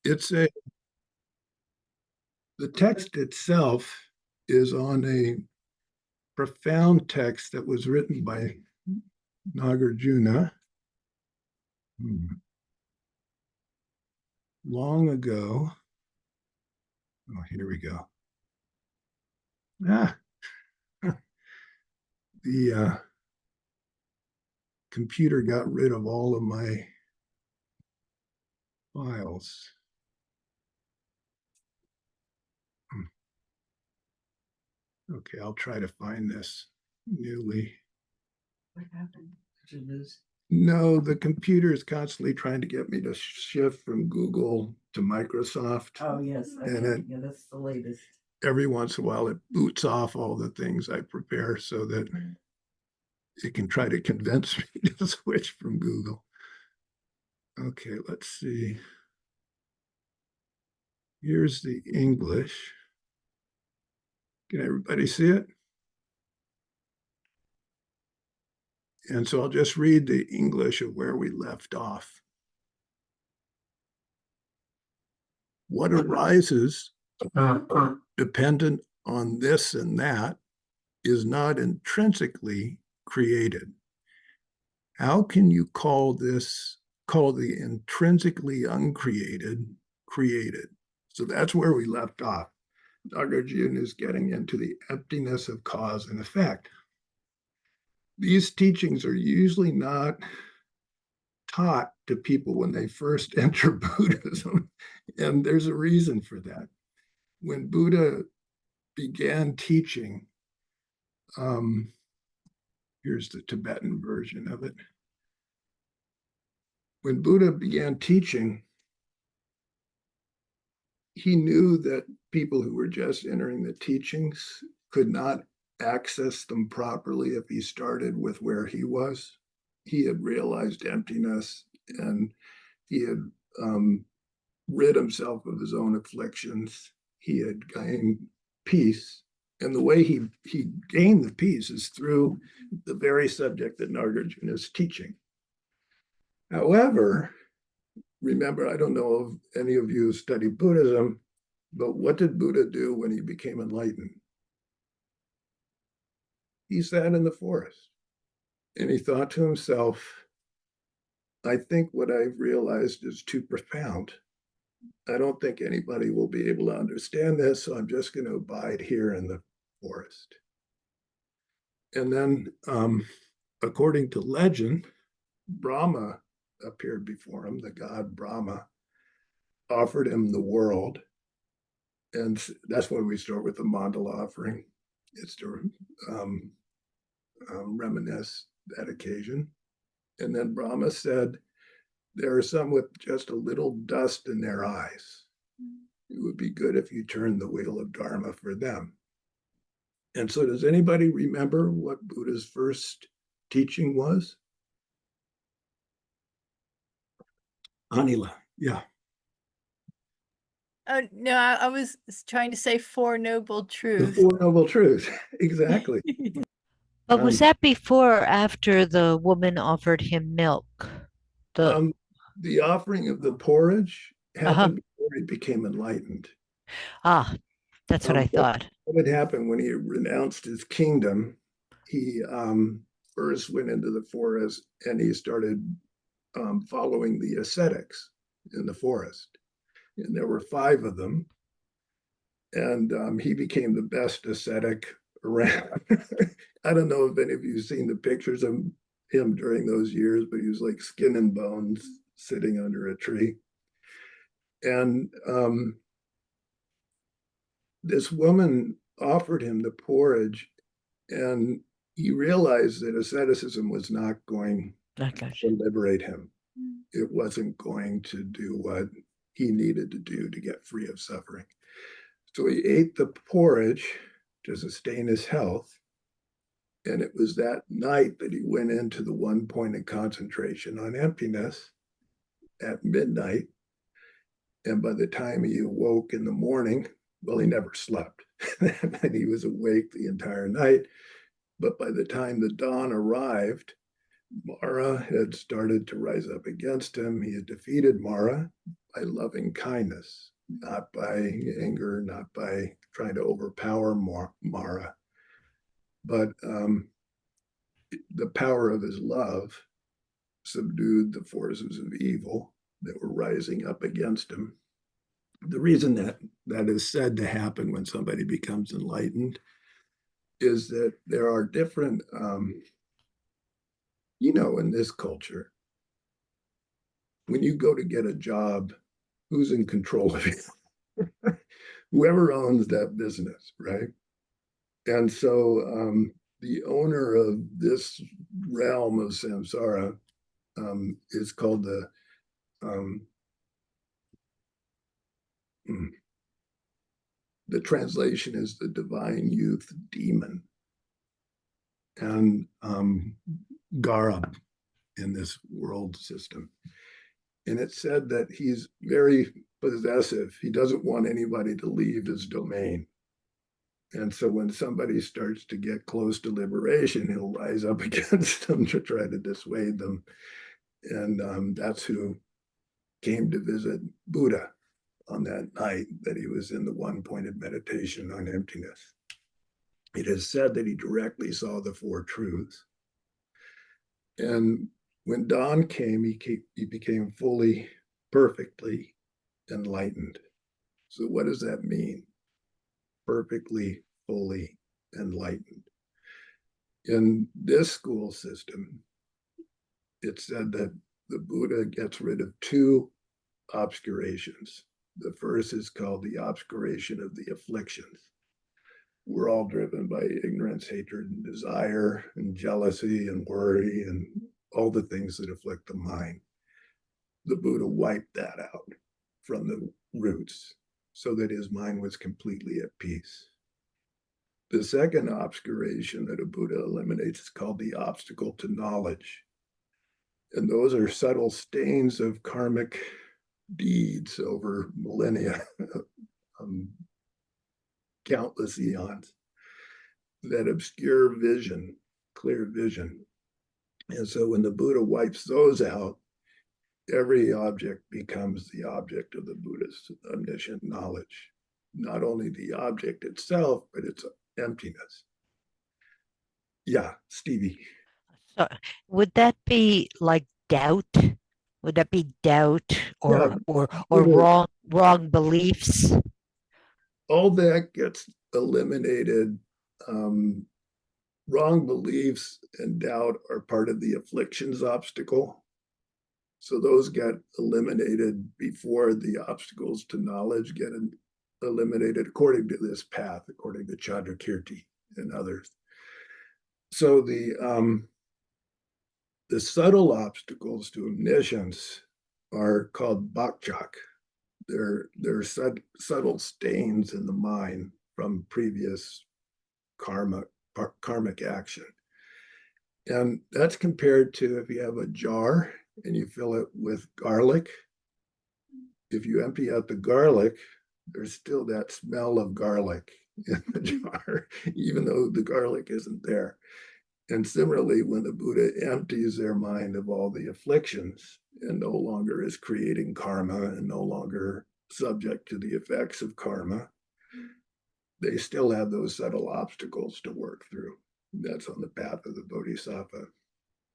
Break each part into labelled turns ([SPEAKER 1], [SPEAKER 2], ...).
[SPEAKER 1] It's the text itself is on a profound text that was written by Nagarjuna long ago. Oh, here we go. Ah, the computer got rid of all of my files. Okay, I'll try to find this newly.
[SPEAKER 2] What happened? Did you lose?
[SPEAKER 1] No, the computer is constantly trying to get me to shift from Google to Microsoft.
[SPEAKER 2] Oh, yes.
[SPEAKER 1] And
[SPEAKER 2] yeah, that's the latest.
[SPEAKER 1] Every once in a while, it boots off all the things I prepare so that it can try to convince me to switch from Google. Okay, let's see. Here's the English. Can everybody see it? And so I'll just read the English of where we left off. What arises dependent on this and that is not intrinsically created. How can you call the intrinsically uncreated created? So that's where we left off. Nagarjuna is getting into the emptiness of cause and effect. These teachings are usually not taught to people when they first enter Buddhism, and there's a reason for that. When Buddha began teaching, here's the Tibetan version of it. When Buddha began teaching, he knew that people who were just entering the teachings could not access them properly if he started with where he was. He had realized emptiness and he had rid himself of his own afflictions. He had gained peace. And the way he gained the peace is through the very subject that Nagarjuna is teaching. However, remember, I don't know if any of you study Buddhism, but what did Buddha do when he became enlightened? He sat in the forest and he thought to himself, I think what I've realized is too profound. I don't think anybody will be able to understand this, so I'm just going to abide here in the forest. And then, according to legend, Brahma appeared before him, the god Brahma, offered him the world. And that's why we start with the mandala offering. It's to reminisce that occasion. And then Brahma said, there are some with just a little dust in their eyes. It would be good if you turned the wheel of Dharma for them. And so does anybody remember what Buddha's first teaching was? Anila, yeah.
[SPEAKER 3] Oh, no, I was trying to say Four Noble
[SPEAKER 1] The
[SPEAKER 3] Truths.
[SPEAKER 1] Four Noble Truths, exactly.
[SPEAKER 4] But was that before or after the woman offered him milk?
[SPEAKER 1] The offering of the porridge happened before he became enlightened.
[SPEAKER 4] That's what I thought.
[SPEAKER 1] What had happened when he renounced his kingdom, he first went into the forest and he started following the ascetics in the forest. And there were 5 of them. And he became the best ascetic around. I don't know if any of you have seen the pictures of him during those years, but he was like skin and bones sitting under a tree. And this woman offered him the porridge, and he realized that asceticism was not going to liberate him. It wasn't going to do what he needed to do to get free of suffering. So he ate the porridge to sustain his health. And it was that night that he went into the one-pointed concentration on emptiness at midnight. And by the time he awoke in the morning, well, he never slept. And he was awake the entire night. But by the time the dawn arrived, Mara had started to rise up against him. He had defeated Mara by loving kindness, not by anger, not by trying to overpower Mara, but the power of his love subdued the forces of evil that were rising up against him. The reason that that is said to happen when somebody becomes enlightened is that there are different, in this culture, when you go to get a job, who's in control of you? Whoever owns that business, right? And so the owner of this realm of samsara is called the translation is the divine youth demon, and Garab in this world system. And it said that he's very possessive. He doesn't want anybody to leave his domain. And so when somebody starts to get close to liberation, he'll rise up against them to try to dissuade them. And that's who came to visit Buddha on that night that he was in the one-pointed meditation on emptiness. It is said that he directly saw the Four Truths. And when dawn came, he became fully, perfectly enlightened. So what does that mean? Perfectly, fully enlightened. In this school system, it said that the Buddha gets rid of two obscurations. The first is called the obscuration of the afflictions. We're all driven by ignorance, hatred, and desire, and jealousy, and worry, and all the things that afflict the mind. The Buddha wiped that out from the roots so that his mind was completely at peace. The second obscuration that a Buddha eliminates is called the obstacle to knowledge. And those are subtle stains of karmic deeds over millennia, countless eons, that obscure vision, clear vision. And so when the Buddha wipes those out, every object becomes the object of the Buddha's omniscient knowledge. Not only the object itself, but its emptiness. Yeah, Stevie.
[SPEAKER 4] So would that be like doubt? Would that be doubt
[SPEAKER 1] Yeah,
[SPEAKER 4] or
[SPEAKER 1] Buddha,
[SPEAKER 4] wrong beliefs?
[SPEAKER 1] all that gets eliminated. Wrong beliefs and doubt are part of the afflictions obstacle. So those get eliminated before the obstacles to knowledge get eliminated according to this path, according to Chandrakirti and others. So the subtle obstacles to omniscience are called bakchak. They're subtle stains in the mind from previous karmic action. And that's compared to if you have a jar and you fill it with garlic. If you empty out the garlic, there's still that smell of garlic in the jar, even though the garlic isn't there. And similarly, when the Buddha empties their mind of all the afflictions and no longer is creating karma and no longer subject to the effects of karma, they still have those subtle obstacles to work through. That's on the path of the Bodhisattva.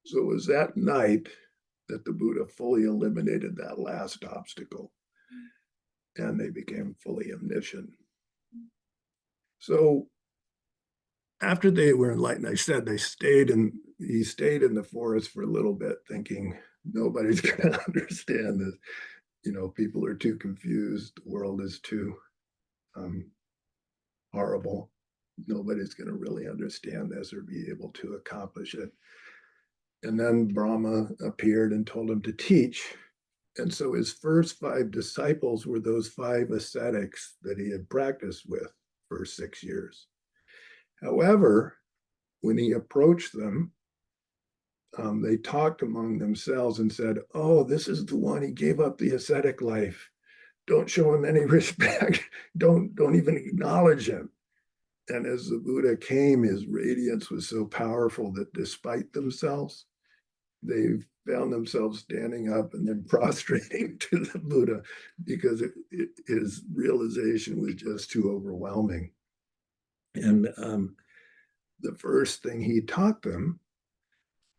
[SPEAKER 1] So it was that night that the Buddha fully eliminated that last obstacle and they became fully omniscient. So after they were enlightened, I said he stayed in the forest for a little bit thinking nobody's going to understand this. People are too confused. The world is too horrible. Nobody's going to really understand this or be able to accomplish it. And then Brahma appeared and told him to teach. And so his first 5 disciples were those 5 ascetics that he had practiced with for 6 years. However, when he approached them, they talked among themselves and said, "Oh, this is the one, he gave up the ascetic life. Don't show him any respect. Don't even acknowledge him." And as the Buddha came, his radiance was so powerful that despite themselves, they found themselves standing up and then prostrating to the Buddha because his realization was just too overwhelming. And the first thing he taught them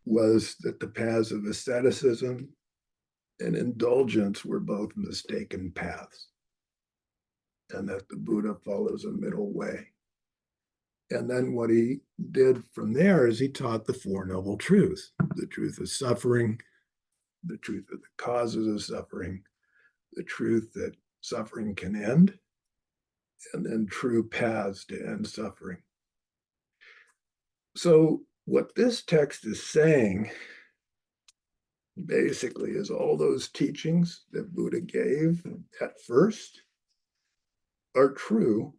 [SPEAKER 1] was that the paths of asceticism and indulgence were both mistaken paths, and that the Buddha follows a middle way. And then what he did from there is he taught the Four Noble Truths: the truth of suffering, the truth of the causes of suffering, the truth that suffering can end, and then true paths to end suffering. So what this text is saying basically is all those teachings that Buddha gave at first are true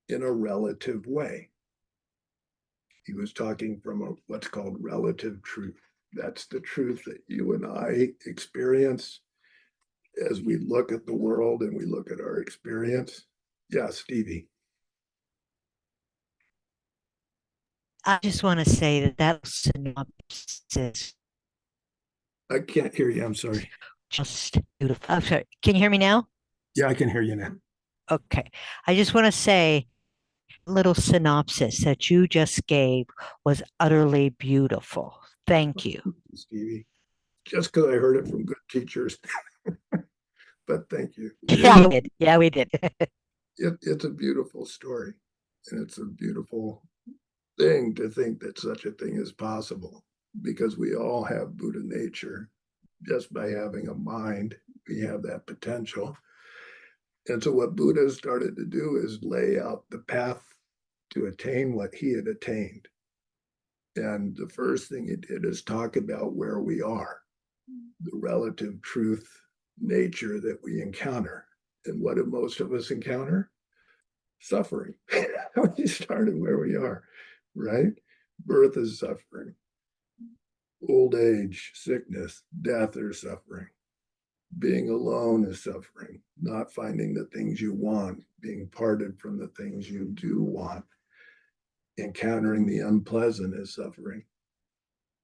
[SPEAKER 1] in a relative way. He was talking from what's called relative truth. That's the truth that you and I experience as we look at the world and we look at our experience. Yeah, Stevie.
[SPEAKER 4] I just want to say that that synopsis
[SPEAKER 1] I can't hear you. I'm sorry.
[SPEAKER 4] just beautiful. I'm sorry. Can you hear me now?
[SPEAKER 1] Yeah, I can hear you now.
[SPEAKER 4] Okay. I just want to say, little synopsis that you just gave was utterly beautiful. Thank you.
[SPEAKER 1] Stevie. Just because I heard it from good teachers. But thank you.
[SPEAKER 4] Yeah, we did. Yeah, we did.
[SPEAKER 1] It's a beautiful story. And it's a beautiful thing to think that such a thing is possible, because we all have Buddha nature. Just by having a mind, we have that potential. And so what Buddha started to do is lay out the path to attain what he had attained. And the first thing he did is talk about where we are, the relative truth nature that we encounter. And what do most of us encounter? Suffering. We started where we are, right? Birth is suffering. Old age, sickness, death are suffering. Being alone is suffering. Not finding the things you want, being parted from the things you do want. Encountering the unpleasant is suffering.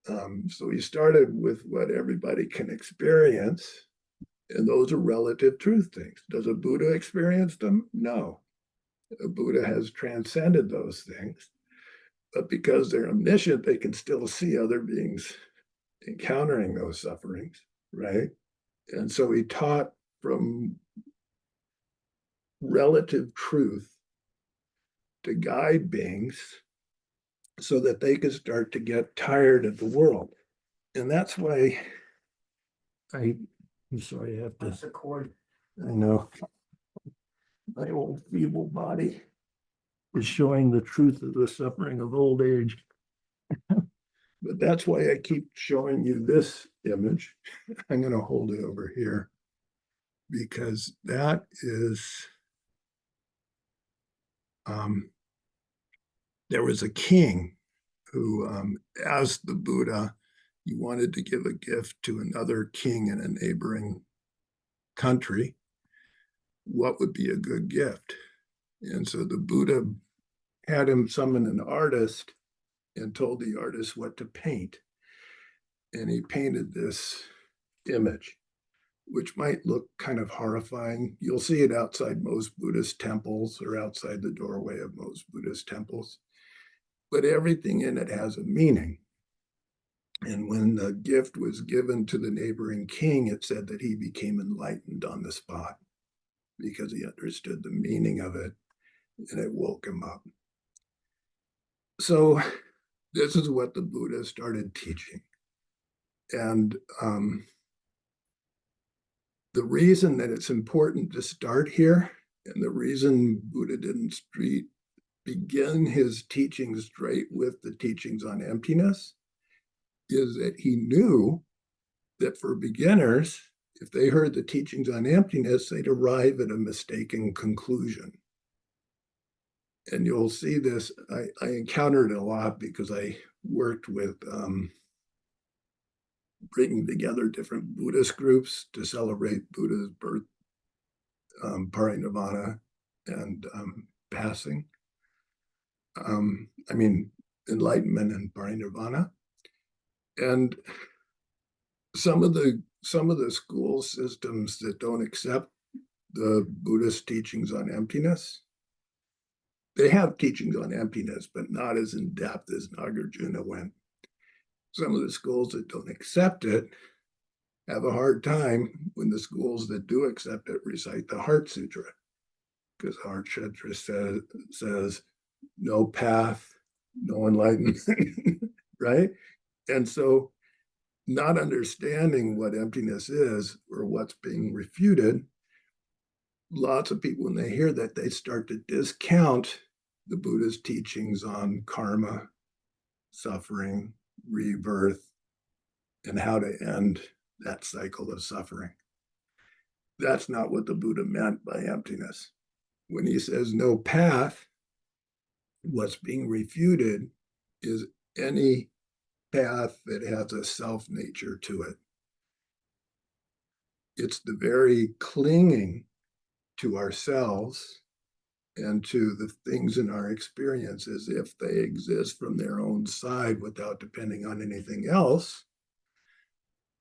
[SPEAKER 1] So we started with what everybody can experience, and those are relative truth things. Does a Buddha experience them? No. A Buddha has transcended those things, but because they're omniscient, they can still see other beings encountering those sufferings, right? And so he taught from relative truth to guide beings so that they could start to get tired of the world. And that's why I'm sorry, I have
[SPEAKER 2] That's
[SPEAKER 1] to,
[SPEAKER 2] the cord.
[SPEAKER 1] I know. My old feeble body is showing the truth of the suffering of old age. But that's why I keep showing you this image. I'm going to hold it over here because that is, there was a king who asked the Buddha, he wanted to give a gift to another king in a neighboring country. What would be a good gift? And so the Buddha had him summon an artist and told the artist what to paint. And he painted this image, which might look kind of horrifying. You'll see it outside most Buddhist temples or outside the doorway of most Buddhist temples. But everything in it has a meaning. And when the gift was given to the neighboring king, it said that he became enlightened on the spot because he understood the meaning of it, and it woke him up. So this is what the Buddha started teaching. And the reason that it's important to start here, and the reason Buddha didn't begin his teachings straight with the teachings on emptiness, is that he knew that for beginners, if they heard the teachings on emptiness, they'd arrive at a mistaken conclusion. And you'll see this, I encountered it a lot because I worked with bringing together different Buddhist groups to celebrate Buddha's birth, parinirvana, and passing. I mean, enlightenment and parinirvana. And some of the school systems that don't accept the Buddhist teachings on emptiness, they have teachings on emptiness, but not as in depth as Nagarjuna went. Some of the schools that don't accept it have a hard time when the schools that do accept it recite the Heart Sutra, because Heart Sutra says no path, no enlightenment, right? And so not understanding what emptiness is or what's being refuted, lots of people, when they hear that, they start to discount the Buddha's teachings on karma, suffering, rebirth, and how to end that cycle of suffering. That's not what the Buddha meant by emptiness. When he says no path, what's being refuted is any path that has a self nature to it. It's the very clinging to ourselves and to the things in our experience as if they exist from their own side without depending on anything else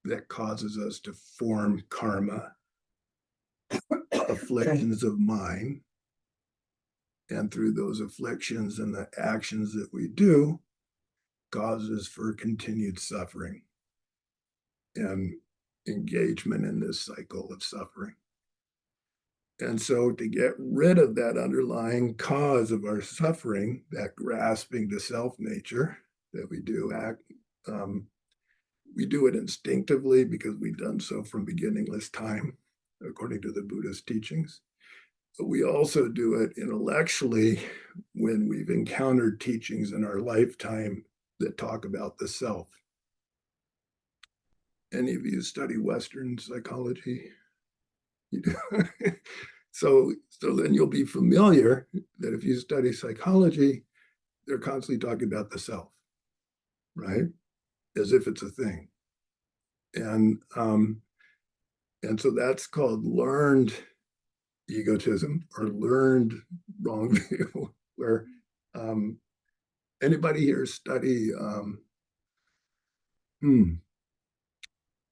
[SPEAKER 1] that causes us to form karma, afflictions of mind. And through those afflictions and the actions that we do, causes for continued suffering and engagement in this cycle of suffering. And so to get rid of that underlying cause of our suffering, that grasping to self nature that we do we do it instinctively because we've done so from beginningless time, according to the Buddhist teachings. But we also do it intellectually when we've encountered teachings in our lifetime that talk about the self. Any of you study Western psychology? You do. So then you'll be familiar that if you study psychology, they're constantly talking about the self, right? As if it's a thing. And so that's called learned egotism or learned wrong view, where anybody here study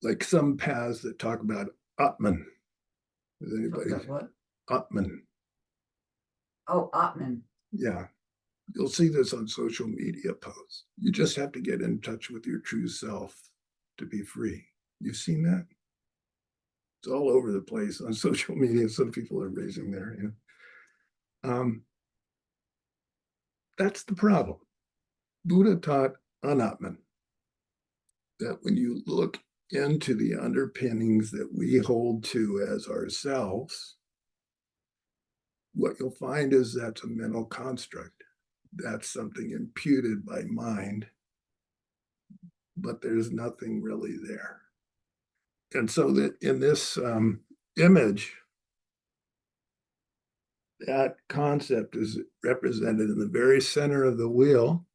[SPEAKER 1] like some paths that talk about Atman? Is anybody?
[SPEAKER 2] What?
[SPEAKER 1] Atman.
[SPEAKER 2] Oh, Atman.
[SPEAKER 1] Yeah. You'll see this on social media posts. You just have to get in touch with your true self to be free. You've seen that? It's all over the place on social media. Some people are raising their hand. That's the problem. Buddha taught Anatman, that when you look into the underpinnings that we hold to as ourselves, what you'll find is that's a mental construct. That's something imputed by mind, but there's nothing really there. And so that in this image, that concept is represented in the very center of the wheel.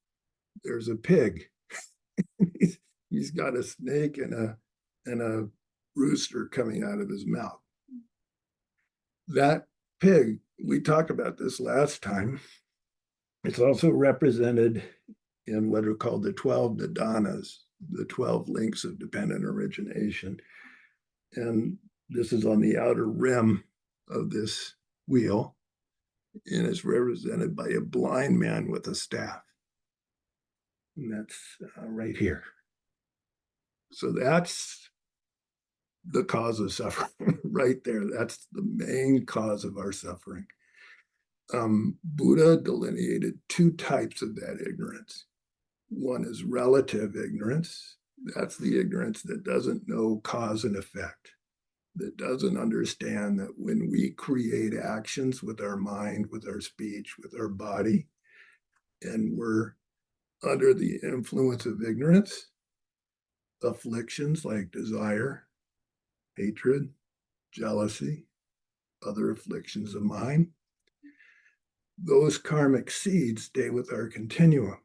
[SPEAKER 1] There's a pig. He's got a snake and a rooster coming out of his mouth. That pig, we talked about this last time. It's also represented in what are called the 12 nidanas, the 12 links of dependent origination. And this is on the outer rim of this wheel, and it's represented by a blind man with a staff. And that's right here. So that's the cause of suffering right there. That's the main cause of our suffering. Buddha delineated two types of that ignorance. One is relative ignorance. That's the ignorance that doesn't know cause and effect, that doesn't understand that when we create actions with our mind, with our speech, with our body, and we're under the influence of ignorance, afflictions like desire, hatred, jealousy, other afflictions of mind, those karmic seeds stay with our continuum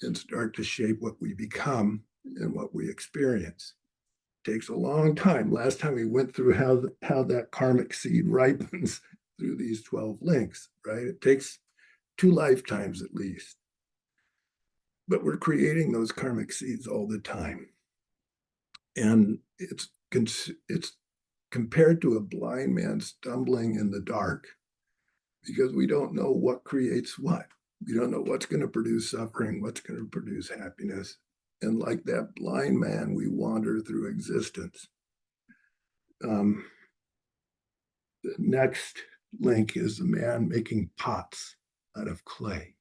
[SPEAKER 1] and start to shape what we become and what we experience. It takes a long time. Last time we went through how that karmic seed ripens through these 12 links, right? It takes 2 lifetimes at least. But we're creating those karmic seeds all the time. And it's compared to a blind man stumbling in the dark because we don't know what creates what. We don't know what's going to produce suffering, what's going to produce happiness. And like that blind man, we wander through existence. The next link is the man making pots out of clay.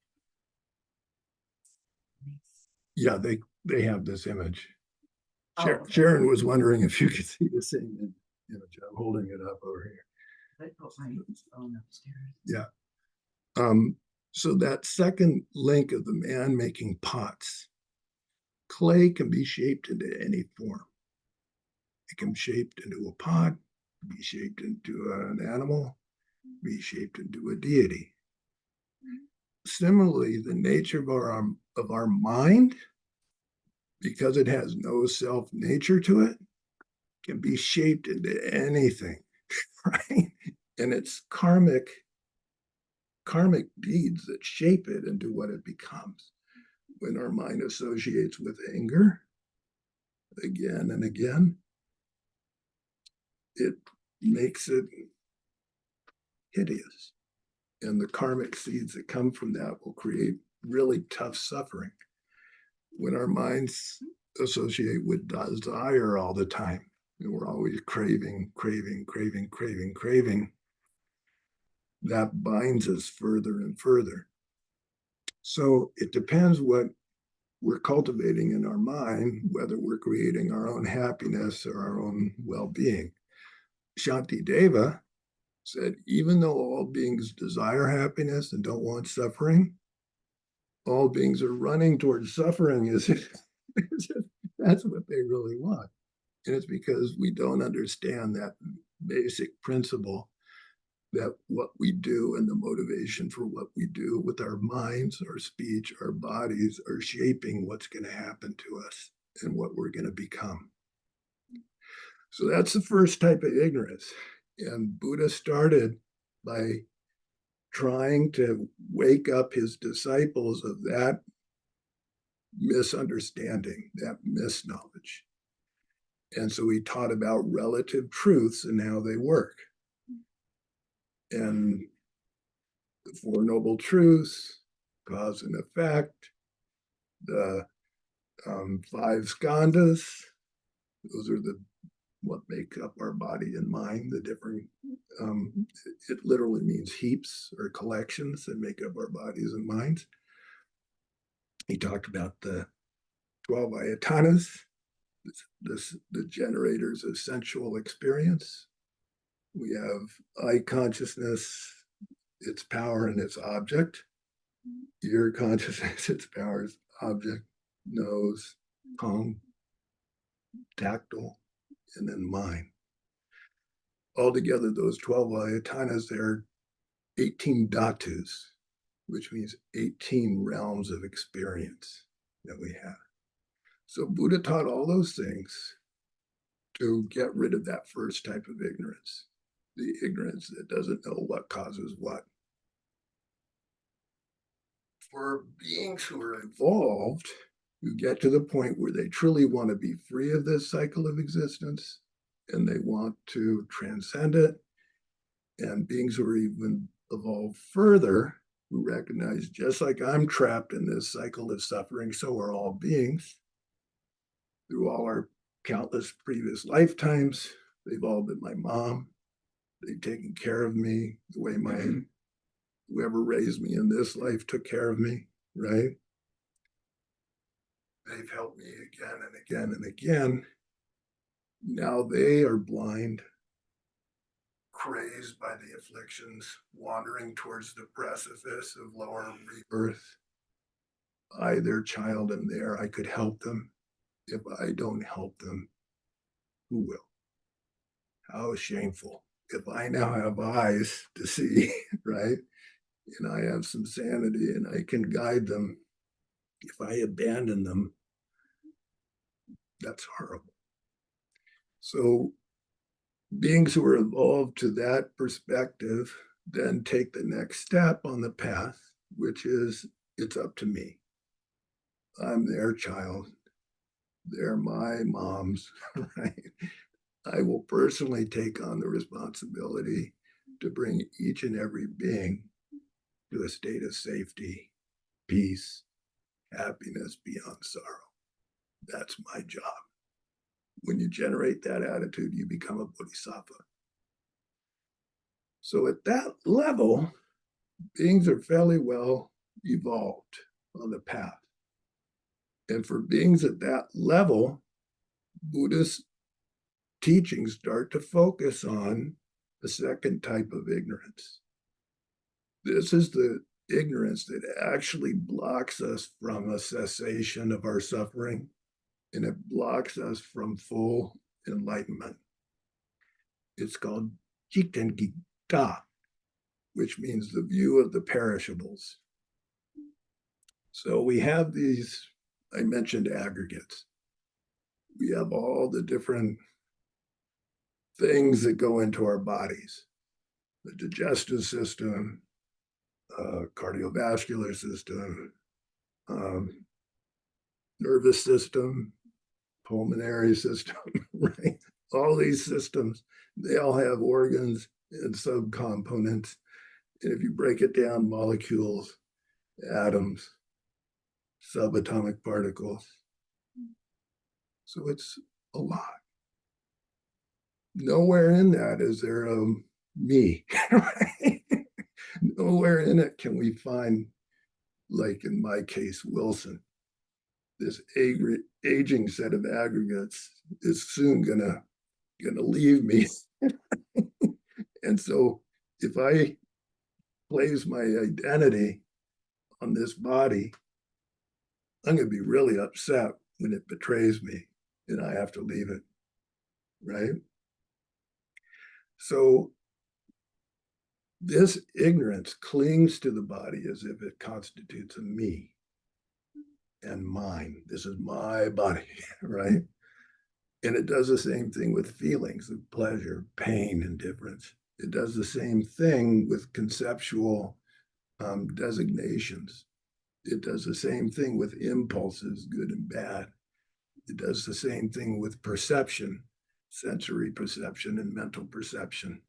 [SPEAKER 1] Yeah, they have this image.
[SPEAKER 2] Oh, okay.
[SPEAKER 1] Sharon was wondering if you could see the same image. I'm holding it up over here.
[SPEAKER 2] I put my phone upstairs.
[SPEAKER 1] Yeah. So that second link of the man making pots, clay can be shaped into any form. It can be shaped into a pot, be shaped into an animal, be shaped into a deity. Similarly, the nature of our mind, because it has no self nature to it, can be shaped into anything, right? And it's karmic deeds that shape it into what it becomes. When our mind associates with anger again and again, it makes it hideous. And the karmic seeds that come from that will create really tough suffering. When our minds associate with desire all the time, and we're always craving, that binds us further and further. So it depends what we're cultivating in our mind, whether we're creating our own happiness or our own well-being. Shantideva said, even though all beings desire happiness and don't want suffering, all beings are running towards suffering as if that's what they really want. And it's because we don't understand that basic principle that what we do and the motivation for what we do with our minds, our speech, our bodies are shaping what's going to happen to us and what we're going to become. So that's the first type of ignorance. And Buddha started by trying to wake up his disciples of that misunderstanding, that misknowledge. And so he taught about relative truths and how they work. And the Four Noble Truths, cause and effect, the five skandhas, those are what make up our body and mind, the different, it literally means heaps or collections that make up our bodies and minds. He talked about the 12 ayatanas, the generators of sensual experience. We have eye consciousness, its power and its object. Ear consciousness, its power, its object. Nose, tongue, tactile, and then mind. Altogether, those 12 ayatanas, there are 18 dhatus, which means 18 realms of experience that we have. So Buddha taught all those things to get rid of that first type of ignorance, the ignorance that doesn't know what causes what. For beings who are evolved, who get to the point where they truly want to be free of this cycle of existence and they want to transcend it, and beings who are even evolved further, who recognize just like I'm trapped in this cycle of suffering, so are all beings. Through all our countless previous lifetimes, they've all been my mom. They've taken care of me the way whoever raised me in this life took care of me, right? They've helped me again and again and again. Now they are blind, crazed by the afflictions, wandering towards the precipice of lower rebirth. I, their child, am there. I could help them. If I don't help them, who will? How shameful. If I now have eyes to see, right? And I have some sanity and I can guide them. If I abandon them, that's horrible. So beings who are evolved to that perspective then take the next step on the path, which is it's up to me. I'm their child. They're my moms, right? I will personally take on the responsibility to bring each and every being to a state of safety, peace, happiness beyond sorrow. That's my job. When you generate that attitude, you become a bodhisattva. So at that level, beings are fairly well evolved on the path. And for beings at that level, Buddhist teachings start to focus on the second type of ignorance. This is the ignorance that actually blocks us from a cessation of our suffering, and it blocks us from full enlightenment. It's called Jiten Gita, which means the view of the perishables. So we have these, I mentioned aggregates. We have all the different things that go into our bodies, the digestive system, cardiovascular system, nervous system, pulmonary system, right? All these systems, they all have organs and subcomponents. And if you break it down, molecules, atoms, subatomic particles. So it's a lot. Nowhere in that is there a me, right? Nowhere in it can we find, like in my case, Wilson. This aging set of aggregates is soon gonna leave me. And so if I place my identity on this body, I'm gonna be really upset when it betrays me and I have to leave it, right? So this ignorance clings to the body as if it constitutes a me and mine. This is my body, right? And it does the same thing with feelings of pleasure, pain, indifference. It does the same thing with conceptual designations. It does the same thing with impulses, good and bad. It does the same thing with perception, sensory perception and mental perception.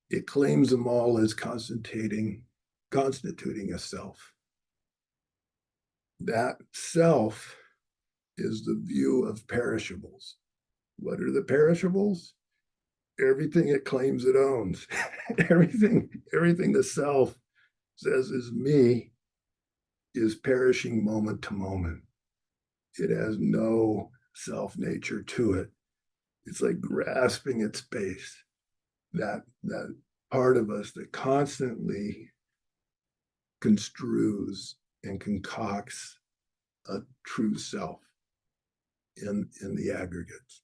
[SPEAKER 1] It claims them all as constituting a self. That self is the view of perishables. What are the perishables? Everything it claims it owns. everything the self says is me is perishing moment to moment. It has no self nature to it. It's like grasping at space. That part of us that constantly construes and concocts a true self in the aggregates.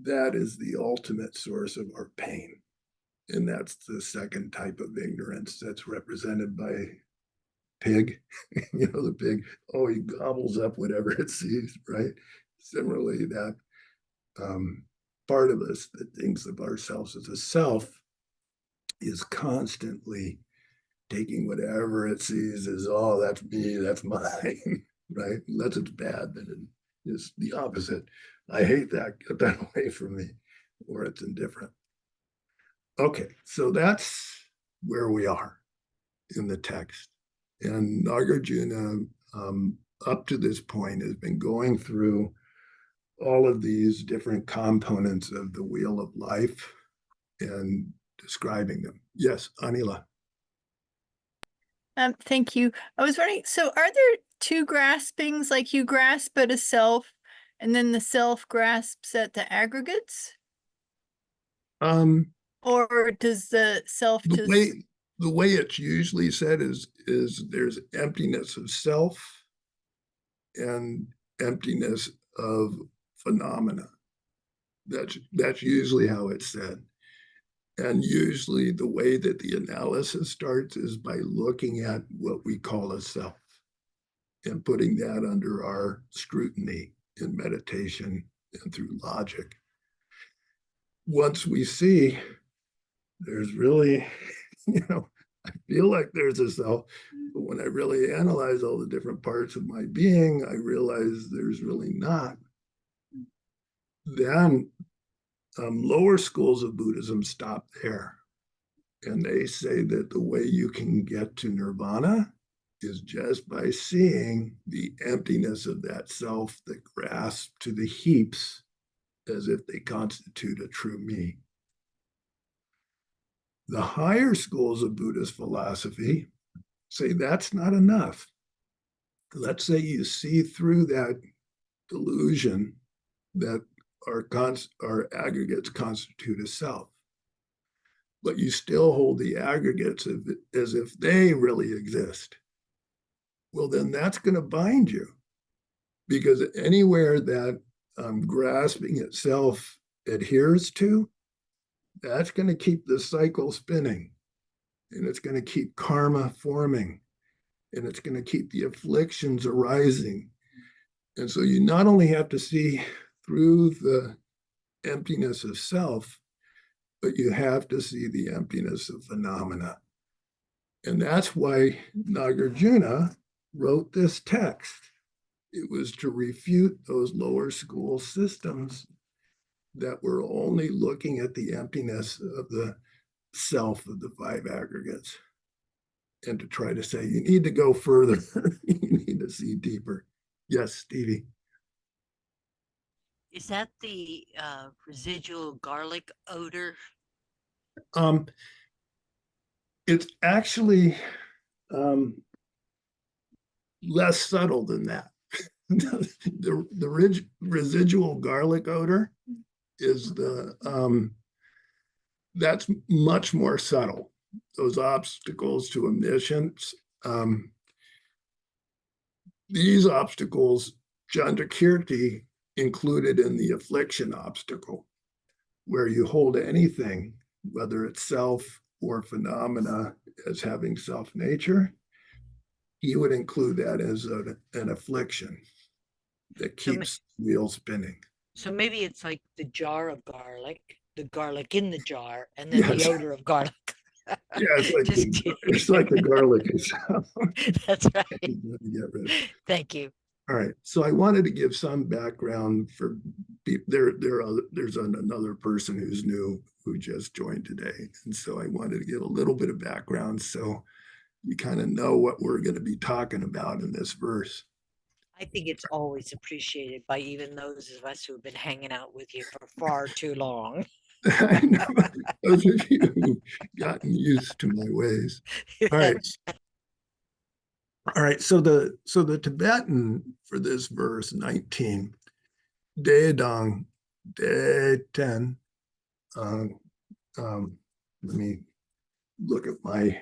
[SPEAKER 1] That is the ultimate source of our pain. And that's the second type of ignorance that's represented by pig. The pig, he gobbles up whatever it sees, right? Similarly, that part of us that thinks of ourselves as a self is constantly taking whatever it sees as, that's me, that's mine, right? Unless it's bad, then it's the opposite. I hate that, get that away from me, or it's indifferent. Okay, so that's where we are in the text. And Nagarjuna, up to this point, has been going through all of these different components of the wheel of life and describing them. Yes, Anila.
[SPEAKER 3] Thank you. I was wondering, so are there two graspings, like you grasp at a self and then the self grasps at the aggregates? Or does the self
[SPEAKER 1] the
[SPEAKER 3] just
[SPEAKER 1] way it's usually said is there's emptiness of self and emptiness of phenomena. That's usually how it's said. And usually the way that the analysis starts is by looking at what we call a self and putting that under our scrutiny in meditation and through logic. Once we see there's really, I feel like there's a self, but when I really analyze all the different parts of my being, I realize there's really not. Then lower schools of Buddhism stop there. And they say that the way you can get to nirvana is just by seeing the emptiness of that self that grasps to the heaps as if they constitute a true me. The higher schools of Buddhist philosophy say that's not enough. Let's say you see through that delusion that our aggregates constitute a self, but you still hold the aggregates as if they really exist. Well, then that's going to bind you, because anywhere that grasping itself adheres to, that's going to keep the cycle spinning, and it's going to keep karma forming, and it's going to keep the afflictions arising. And so you not only have to see through the emptiness of self, but you have to see the emptiness of phenomena. And that's why Nagarjuna wrote this text. It was to refute those lower school systems that were only looking at the emptiness of the self of the five aggregates, and to try to say, you need to go further. You need to see deeper. Yes, Stevie.
[SPEAKER 4] Is that the residual garlic odor?
[SPEAKER 1] It's actually less subtle than that. The residual garlic odor is that's much more subtle. Those obstacles to omniscience. These obstacles, Chandrakirti included in the affliction obstacle, where you hold anything, whether it's self or phenomena, as having self nature. He would include that as an affliction that keeps the wheel spinning.
[SPEAKER 4] So maybe it's like the jar of garlic, the garlic in the jar, and then
[SPEAKER 1] Yes.
[SPEAKER 4] the odor of garlic.
[SPEAKER 1] Yeah, it's
[SPEAKER 4] Just
[SPEAKER 1] like the garlic itself.
[SPEAKER 4] That's right.
[SPEAKER 1] Get rid of.
[SPEAKER 4] Thank you.
[SPEAKER 1] All right, so I wanted to give some background for there's another person who's new who just joined today, and so I wanted to give a little bit of background so you kind of know what we're going to be talking about in this verse.
[SPEAKER 4] I think it's always appreciated by even those of us who have been hanging out with you for far too long.
[SPEAKER 1] I know those of you who've gotten used to my ways. All right. All right, so the Tibetan for this verse 19, De Dong, De Ten. Let me look at my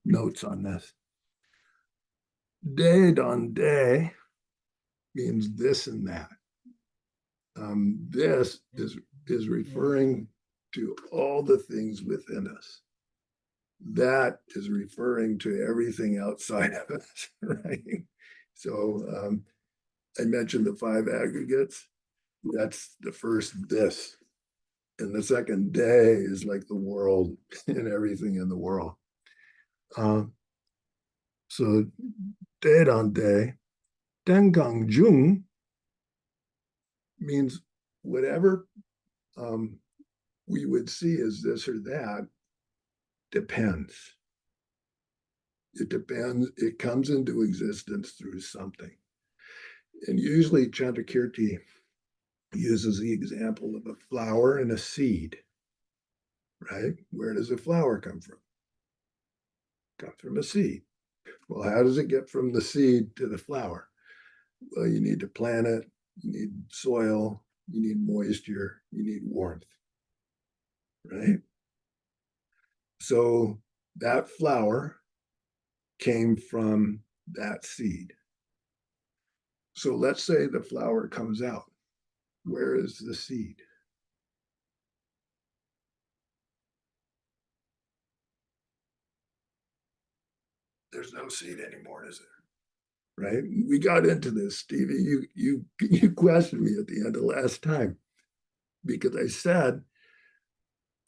[SPEAKER 1] notes on this. De Don De means this and that. This is referring to all the things within us. That is referring to everything outside of us, right? So I mentioned the five aggregates. That's the first this. And the second day is like the world and everything in the world. So day on day, Dengang Jung means whatever we would see as this or that depends. It depends. It comes into existence through something. And usually Chandrakirti uses the example of a flower and a seed, right? Where does a flower come from? It comes from a seed. Well, how does it get from the seed to the flower? Well, you need to plant it, you need soil, you need moisture, you need warmth, right? So that flower came from that seed. So let's say the flower comes out. Where is the seed? There's no seed anymore, is there? Right? We got into this, Stevie. You questioned me at the end of last time because I said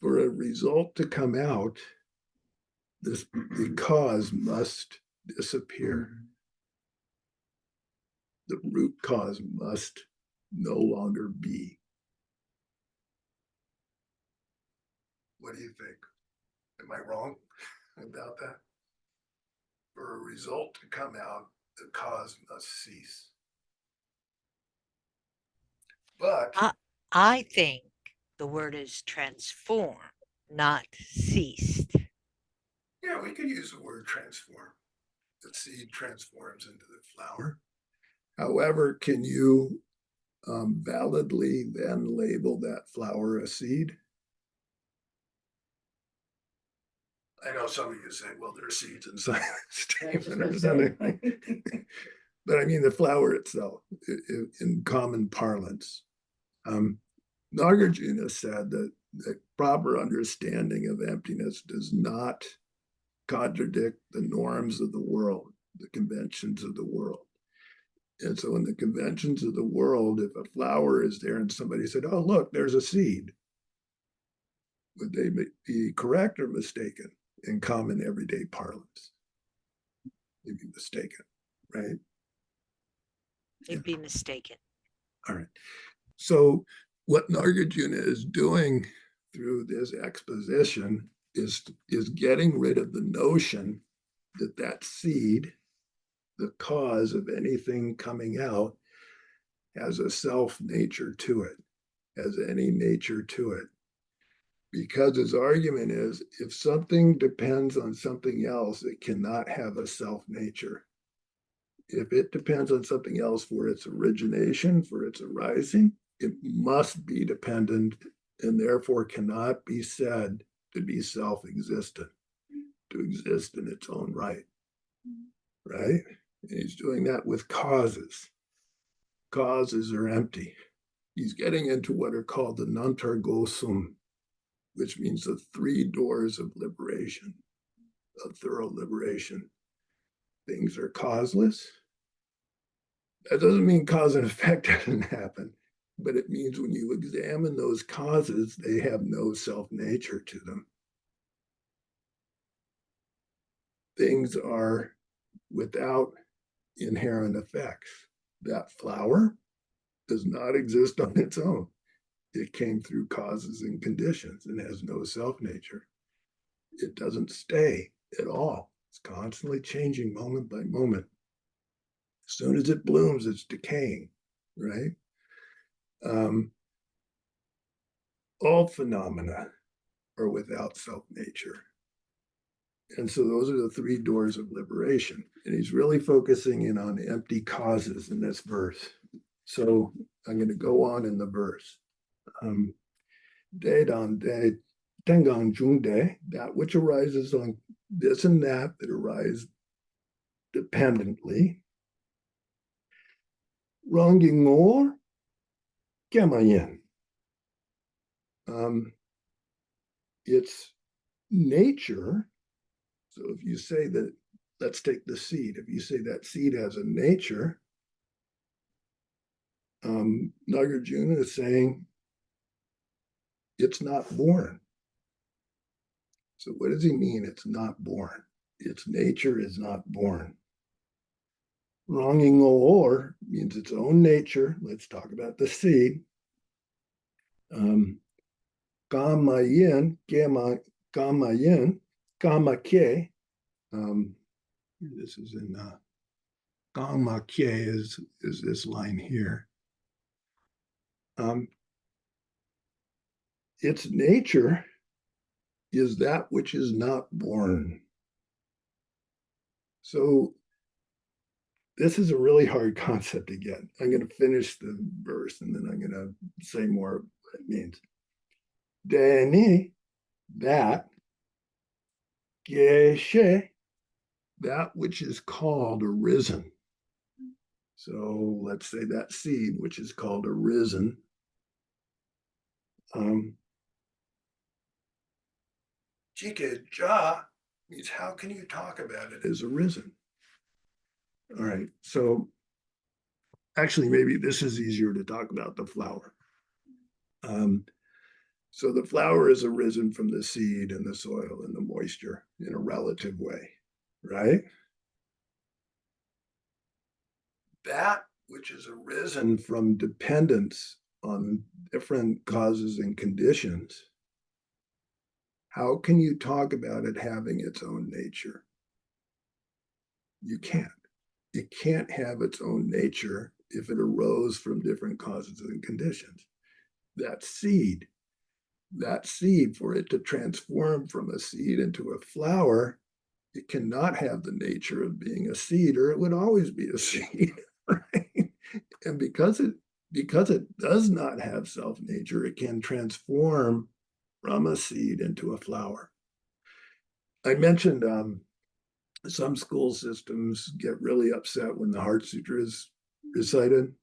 [SPEAKER 1] for a result to come out, the cause must disappear. The root cause must no longer be. What do you think? Am I wrong about that? For a result to come out, the cause must cease. But
[SPEAKER 4] I think the word is transform, not ceased.
[SPEAKER 1] yeah, we could use the word transform. The seed transforms into the flower. However, can you validly then label that flower a seed? I know some of you say, well, there's seeds inside the statement or something. But I mean, the flower itself, in common parlance. Nagarjuna said that the proper understanding of emptiness does not contradict the norms of the world, the conventions of the world. And so in the conventions of the world, if a flower is there and somebody said, oh, look, there's a seed, would they be correct or mistaken in common everyday parlance? They'd be mistaken, right?
[SPEAKER 4] They'd be mistaken.
[SPEAKER 1] All right. So what Nagarjuna is doing through this exposition is getting rid of the notion that that seed, the cause of anything coming out, has a self nature to it, has any nature to it. Because his argument is if something depends on something else, it cannot have a self nature. If it depends on something else for its origination, for its arising, it must be dependent and therefore cannot be said to be self-existent, to exist in its own right. Right? And he's doing that with causes. Causes are empty. He's getting into what are called the nantargosum, which means the three doors of liberation, of thorough liberation. Things are causeless. That doesn't mean cause and effect doesn't happen, but it means when you examine those causes, they have no self-nature to them. Things are without inherent effects. That flower does not exist on its own. It came through causes and conditions and has no self-nature. It doesn't stay at all. It's constantly changing moment by moment. As soon as it blooms, it's decaying, right? All phenomena are without self-nature. And so those are the three doors of liberation. And he's really focusing in on empty causes in this verse. So I'm going to go on in the verse. De dan de tengang jung de, that which arises on this and that arise dependently. Ronging or gemayen. Its nature. So if you say that, let's take the seed. If you say that seed has a nature, Nagarjuna is saying it's not born. So what does he mean it's not born? Its nature is not born. Ronging or means its own nature. Let's talk about the seed. Gamayin, gamayin, gamake. This is in gamake is this line here. Its nature is that which is not born. So this is a really hard concept to get. I'm going to finish the verse and then I'm going to say more of what it means. Deni, that, geshe, that which is called arisen. So let's say that seed, which is called arisen. Jika means how can you talk about it as arisen? All right, so actually maybe this is easier to talk about the flower. So the flower has arisen from the seed and the soil and the moisture in a relative way, right? That which has arisen from dependence on different causes and conditions, how can you talk about it having its own nature? You can't. It can't have its own nature if it arose from different causes and conditions. That seed, for it to transform from a seed into a flower, it cannot have the nature of being a seed, or it would always be a seed, right? And because it does not have self-nature, it can transform from a seed into a flower. I mentioned some school systems get really upset when the Heart Sutra is recited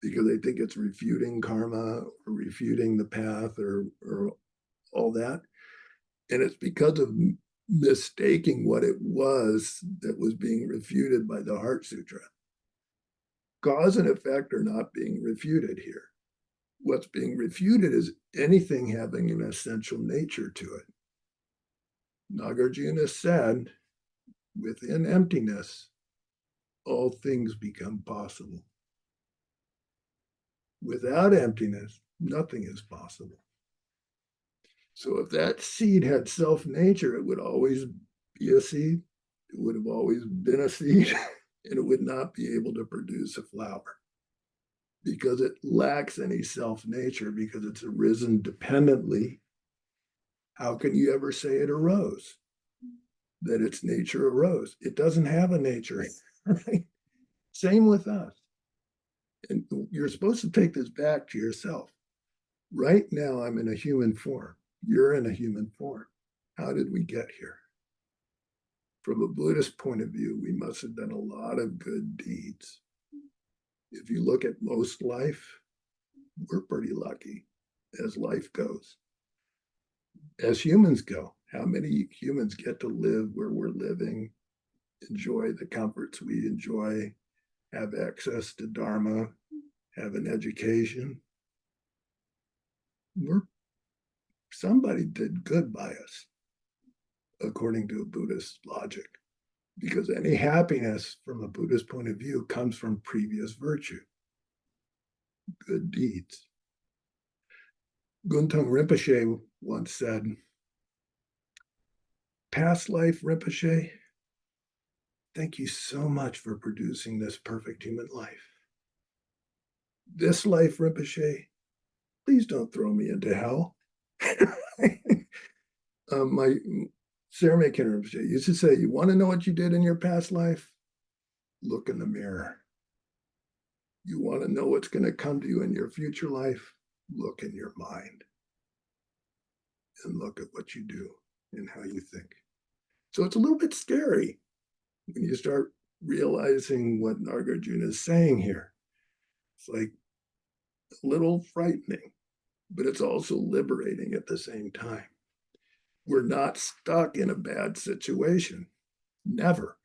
[SPEAKER 1] because they think it's refuting karma or refuting the path or all that. And it's because of mistaking what it was that was being refuted by the Heart Sutra. Cause and effect are not being refuted here. What's being refuted is anything having an essential nature to it. Nagarjuna said, within emptiness, all things become possible. Without emptiness, nothing is possible. So if that seed had self-nature, it would always be a seed. It would have always been a seed, and it would not be able to produce a flower because it lacks any self-nature, because it's arisen dependently. How can you ever say it arose? That its nature arose? It doesn't have a nature, right? Same with us. And you're supposed to take this back to yourself. Right now, I'm in a human form. You're in a human form. How did we get here? From a Buddhist point of view, we must have done a lot of good deeds. If you look at most life, we're pretty lucky as life goes. As humans go, how many humans get to live where we're living, enjoy the comforts we enjoy, have access to Dharma, have an education? Somebody did good by us, according to a Buddhist logic, because any happiness from a Buddhist point of view comes from previous virtue, good deeds. Guntung Rinpoche once said, past life Rinpoche, thank you so much for producing this perfect human life. This life Rinpoche, please don't throw me into hell. My Sarah Rinpoche used to say, you want to know what you did in your past life? Look in the mirror. You want to know what's going to come to you in your future life? Look in your mind and look at what you do and how you think. So it's a little bit scary when you start realizing what Nagarjuna is saying here. It's like a little frightening, but it's also liberating at the same time. We're not stuck in a bad situation. Never.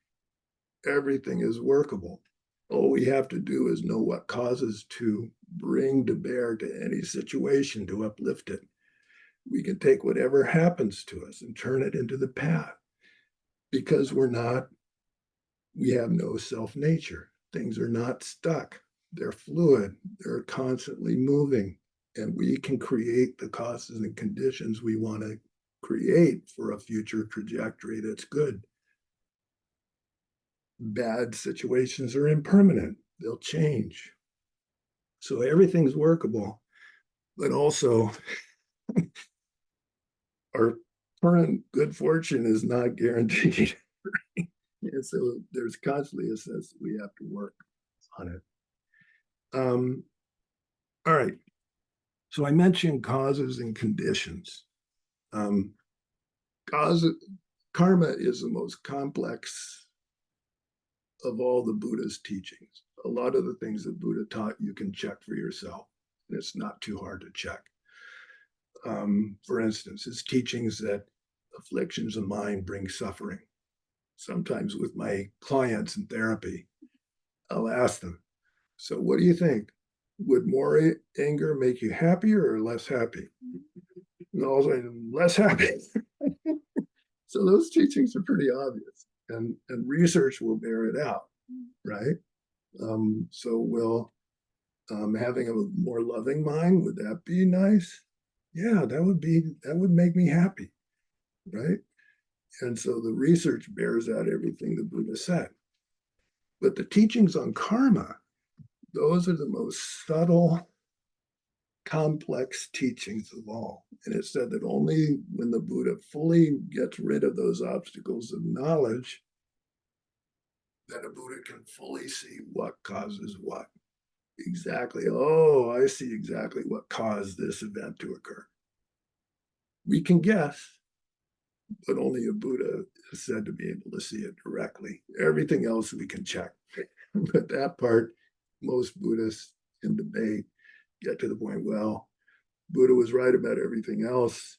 [SPEAKER 1] Everything is workable. All we have to do is know what causes to bring to bear to any situation to uplift it. We can take whatever happens to us and turn it into the path, because we have no self-nature. Things are not stuck. They're fluid. They're constantly moving. And we can create the causes and conditions we want to create for a future trajectory that's good. Bad situations are impermanent. They'll change. So everything's workable, but also our current good fortune is not guaranteed. And so there's constantly a sense that we have to work on it. All right. So I mentioned causes and conditions. Karma is the most complex of all the Buddha's teachings. A lot of the things that Buddha taught you can check for yourself, and it's not too hard to check. For instance, his teachings that afflictions of mind bring suffering. Sometimes with my clients in therapy, I'll ask them, so what do you think? Would more anger make you happier or less happy? And all of a sudden, less happy. So those teachings are pretty obvious, and research will bear it out, right? So will having a more loving mind, would that be nice? Yeah, that would make me happy, right? And so the research bears out everything the Buddha said. But the teachings on karma, those are the most subtle, complex teachings of all. And it said that only when the Buddha fully gets rid of those obstacles of knowledge, that a Buddha can fully see what causes what. Exactly. Oh, I see exactly what caused this event to occur. We can guess, but only a Buddha is said to be able to see it directly. Everything else we can check. But that part, most Buddhists in debate get to the point, well, Buddha was right about everything else.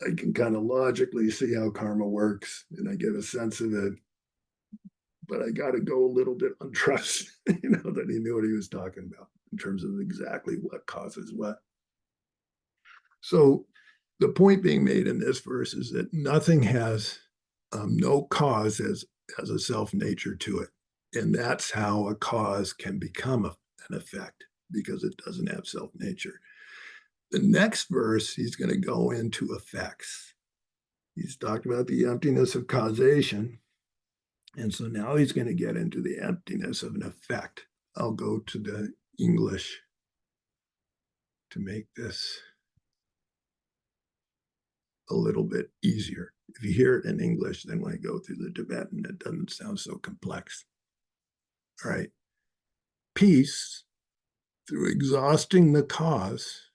[SPEAKER 1] I can kind of logically see how karma works and I get a sense of it. But I got to go a little bit on trust, that he knew what he was talking about in terms of exactly what causes what. So the point being made in this verse is that nothing has no cause as a self nature to it. And that's how a cause can become an effect, because it doesn't have self nature. The next verse, he's going to go into effects. He's talked about the emptiness of causation. And so now he's going to get into the emptiness of an effect. I'll go to the English to make this a little bit easier. If you hear it in English, then when I go through the Tibetan, it doesn't sound so complex. All right. Peace, through exhausting the cause,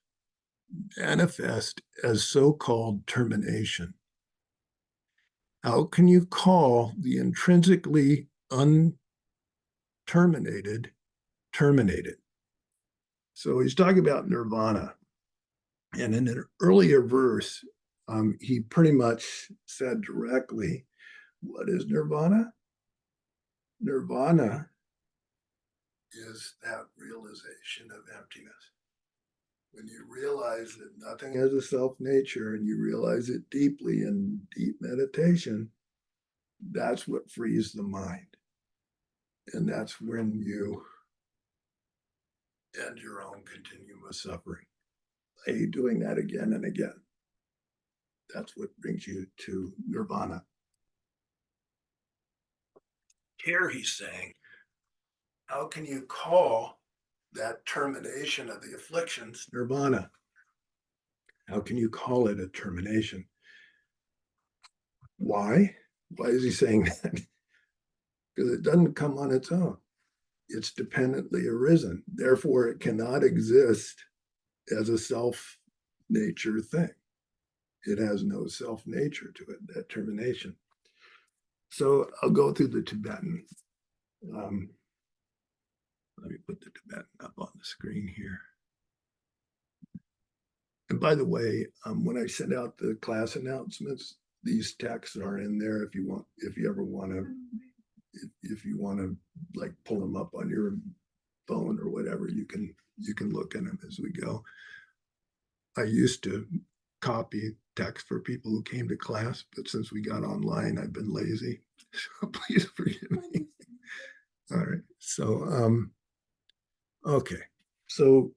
[SPEAKER 1] manifest as so-called termination. How can you call the intrinsically unterminated terminated? So he's talking about nirvana. And in an earlier verse, he pretty much said directly, what is nirvana? Nirvana is that realization of emptiness. When you realize that nothing has a self nature and you realize it deeply in deep meditation, that's what frees the mind. And that's when you end your own continuum of suffering. By doing that again and again, that's what brings you to nirvana. Here he's saying, how can you call that termination of the afflictions nirvana? How can you call it a termination? Why? Why is he saying that? Because it doesn't come on its own. It's dependently arisen. Therefore, it cannot exist as a self nature thing. It has no self nature to it, that termination. So I'll go through the Tibetan. Let me put the Tibetan up on the screen here. And by the way, when I send out the class announcements, these texts are in there if you ever want to, if you want to like pull them up on your phone or whatever, you can look at them as we go. I used to copy text for people who came to class, but since we got online, I've been lazy. So please forgive me. All right. So, okay. So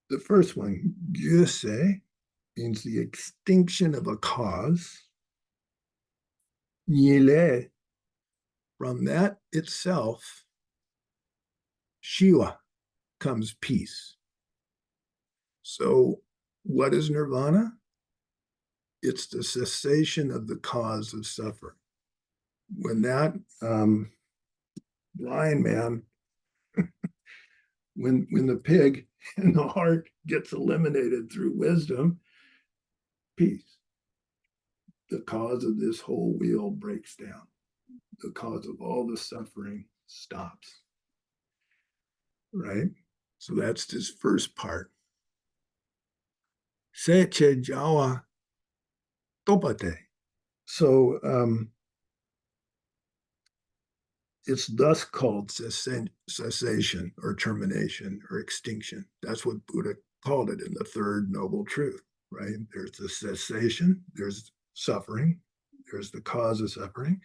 [SPEAKER 1] the first one, gyuse, means the extinction of a cause. Nyile, from that itself, Shiva, comes peace. So what is nirvana? It's the cessation of the cause of suffering. When that blind man, when the pig in the heart gets eliminated through wisdom, peace. The cause of this whole wheel breaks down. The cause of all the suffering stops. Right? So that's this first part. Seche Jawa Topate. So it's thus called cessation or termination or extinction. That's what Buddha called it in the third noble truth. right? There's the cessation, there's suffering, there's the cause of suffering,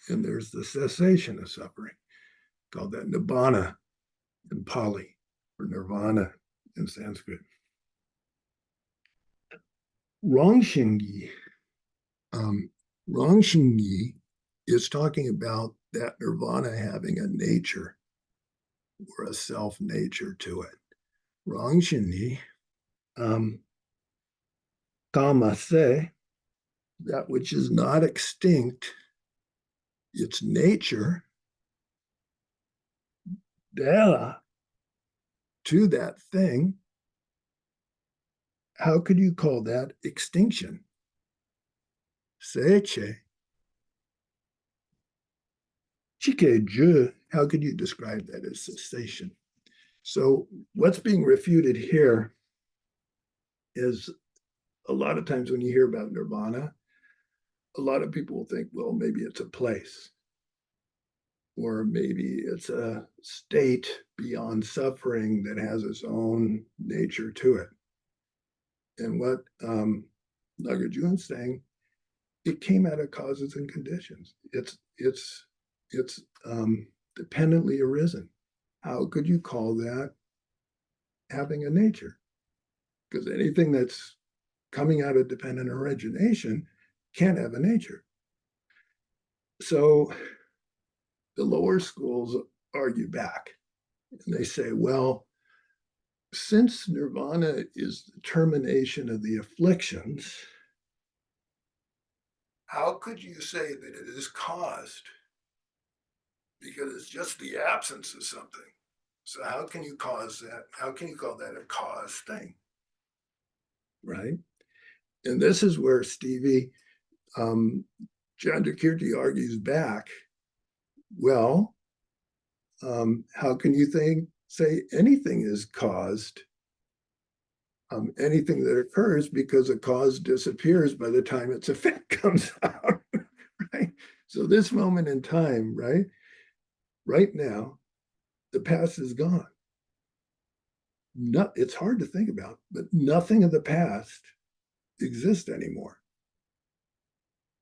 [SPEAKER 1] and there's the cessation of suffering. Called that nibbana in Pali, or nirvana in Sanskrit. Rongshingi, um, Rongshingi is talking about that nirvana having a nature or a self nature to it. Rongshingi, kamase, that which is not extinct, its nature, dela, to that thing. How could you call that extinction? Seche. Chike, how could you describe that as cessation? So what's being refuted here is a lot of times when you hear about nirvana, a lot of people will think, well, maybe it's a place, or maybe it's a state beyond suffering that has its own nature to it. And what Nagarjuna is saying, it came out of causes and conditions. It's dependently arisen. How could you call that having a nature? Because anything that's coming out of dependent origination can't have a nature. So the lower schools argue back and they say, well, since nirvana is the termination of the afflictions, how could you say that it is caused? Because it's just the absence of something. So how can you cause that? How can you call that a cause thing? Right? And this is where Stevie Chandrakirti argues back. Well, how can you say anything is caused? Anything that occurs, because a cause disappears by the time its effect comes out, right? So this moment in time, right now, the past is gone. It's hard to think about, but nothing of the past exists anymore.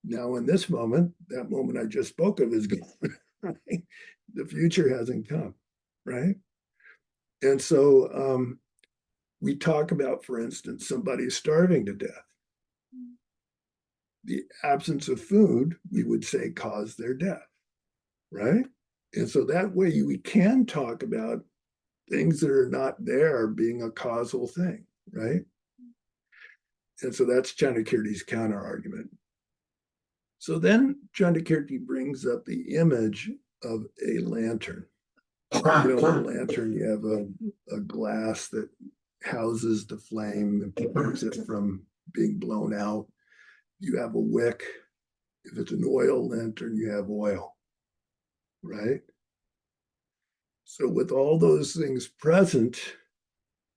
[SPEAKER 1] Now, in this moment, that moment I just spoke of is gone. Right? The future hasn't come, right? And so we talk about, for instance, somebody starving to death. The absence of food, we would say, caused their death, right? And so that way we can talk about things that are not there being a causal thing, right? And so that's Chandrakirti's counter argument. So then Chandrakirti brings up the image of a lantern. You know, a lantern, you have a glass that houses the flame and prevents it from being blown out. You have a wick. If it's an oil lantern, you have oil, right? So with all those things present,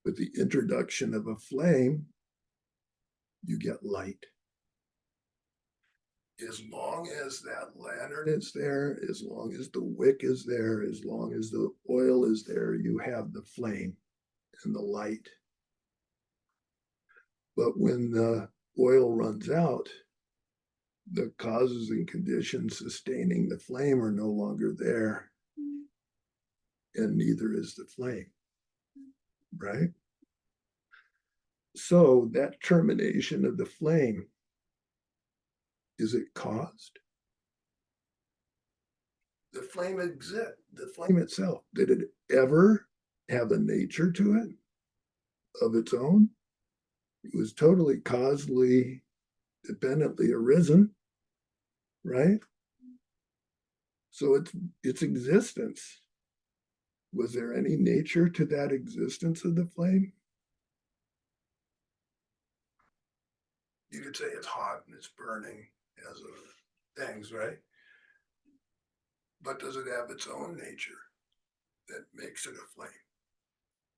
[SPEAKER 1] with the introduction of a flame, you get light. As long as that lantern is there, as long as the wick is there, as long as the oil is there, you have the flame and the light. But when the oil runs out, the causes and conditions sustaining the flame are no longer there, and neither is the flame, right? So that termination of the flame, is it caused? The flame exists, the flame itself, did it ever have a nature to it of its own? It was totally causally dependently arisen, right? So its existence, was there any nature to that existence of the flame? You could say it's hot and it's burning as of things, right? But does it have its own nature that makes it a flame?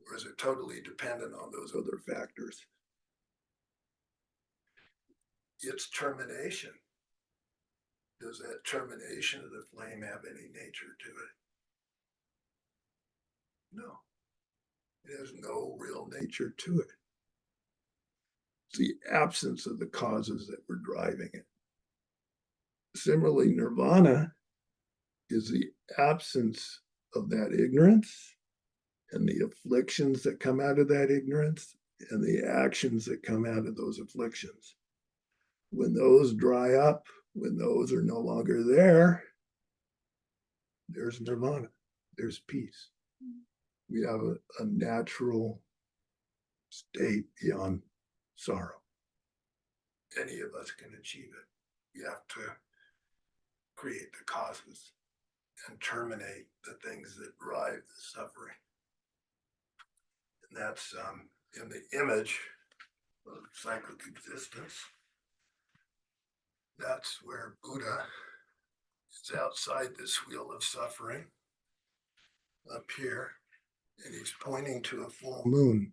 [SPEAKER 1] Or is it totally dependent on those other factors? Its termination, does that termination of the flame have any nature to it? No. It has no real nature to it. It's the absence of the causes that were driving it. Similarly, nirvana is the absence of that ignorance and the afflictions that come out of that ignorance and the actions that come out of those afflictions. When those dry up, when those are no longer there, there's nirvana, there's peace. We have a natural state beyond sorrow. Any of us can achieve it. We have to create the causes and terminate the things that drive the suffering. And that's in the image of cyclic existence. That's where Buddha is outside this wheel of suffering up here, and he's pointing to a full moon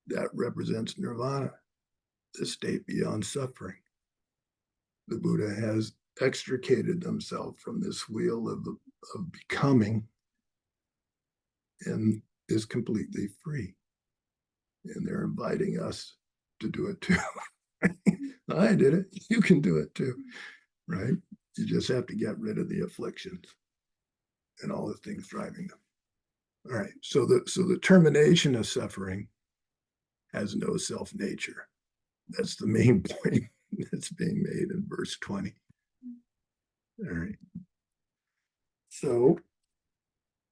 [SPEAKER 1] that represents nirvana, the state beyond suffering. The Buddha has extricated himself from this wheel of becoming and is completely free. And they're inviting us to do it too. I did it. You can do it too, right? You just have to get rid of the afflictions and all the things driving them. All right. So the termination of suffering has no self-nature. That's the main point that's being made in verse 20. All right. So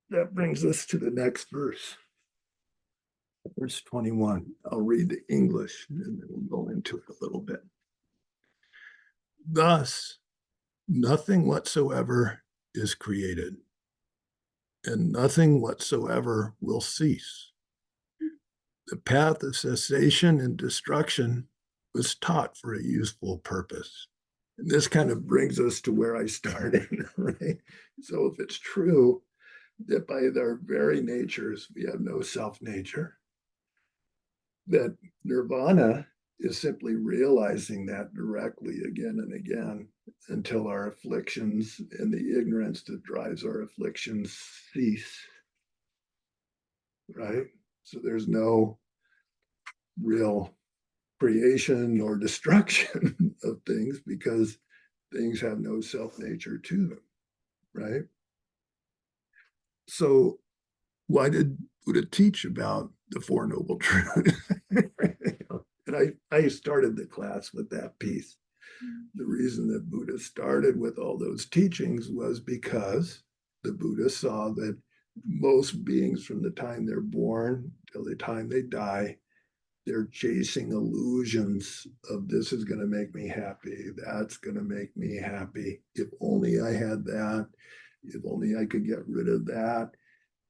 [SPEAKER 1] that brings us to the next verse. Verse 21. I'll read the English and then we'll go into it a little bit. Thus, nothing whatsoever is created, and nothing whatsoever will cease. The path of cessation and destruction was taught for a useful purpose. And this kind of brings us to where I started, right? So if it's true that by their very natures, we have no self-nature, that nirvana is simply realizing that directly again and again until our afflictions and the ignorance that drives our afflictions cease, right? So there's no real creation or destruction of things because things have no self-nature to them, right? So why did Buddha teach about the Four Noble Truths? And I started the class with that piece. The reason that Buddha started with all those teachings was because the Buddha saw that most beings from the time they're born till the time they die, they're chasing illusions of this is going to make me happy, that's going to make me happy. If only I had that, if only I could get rid of that.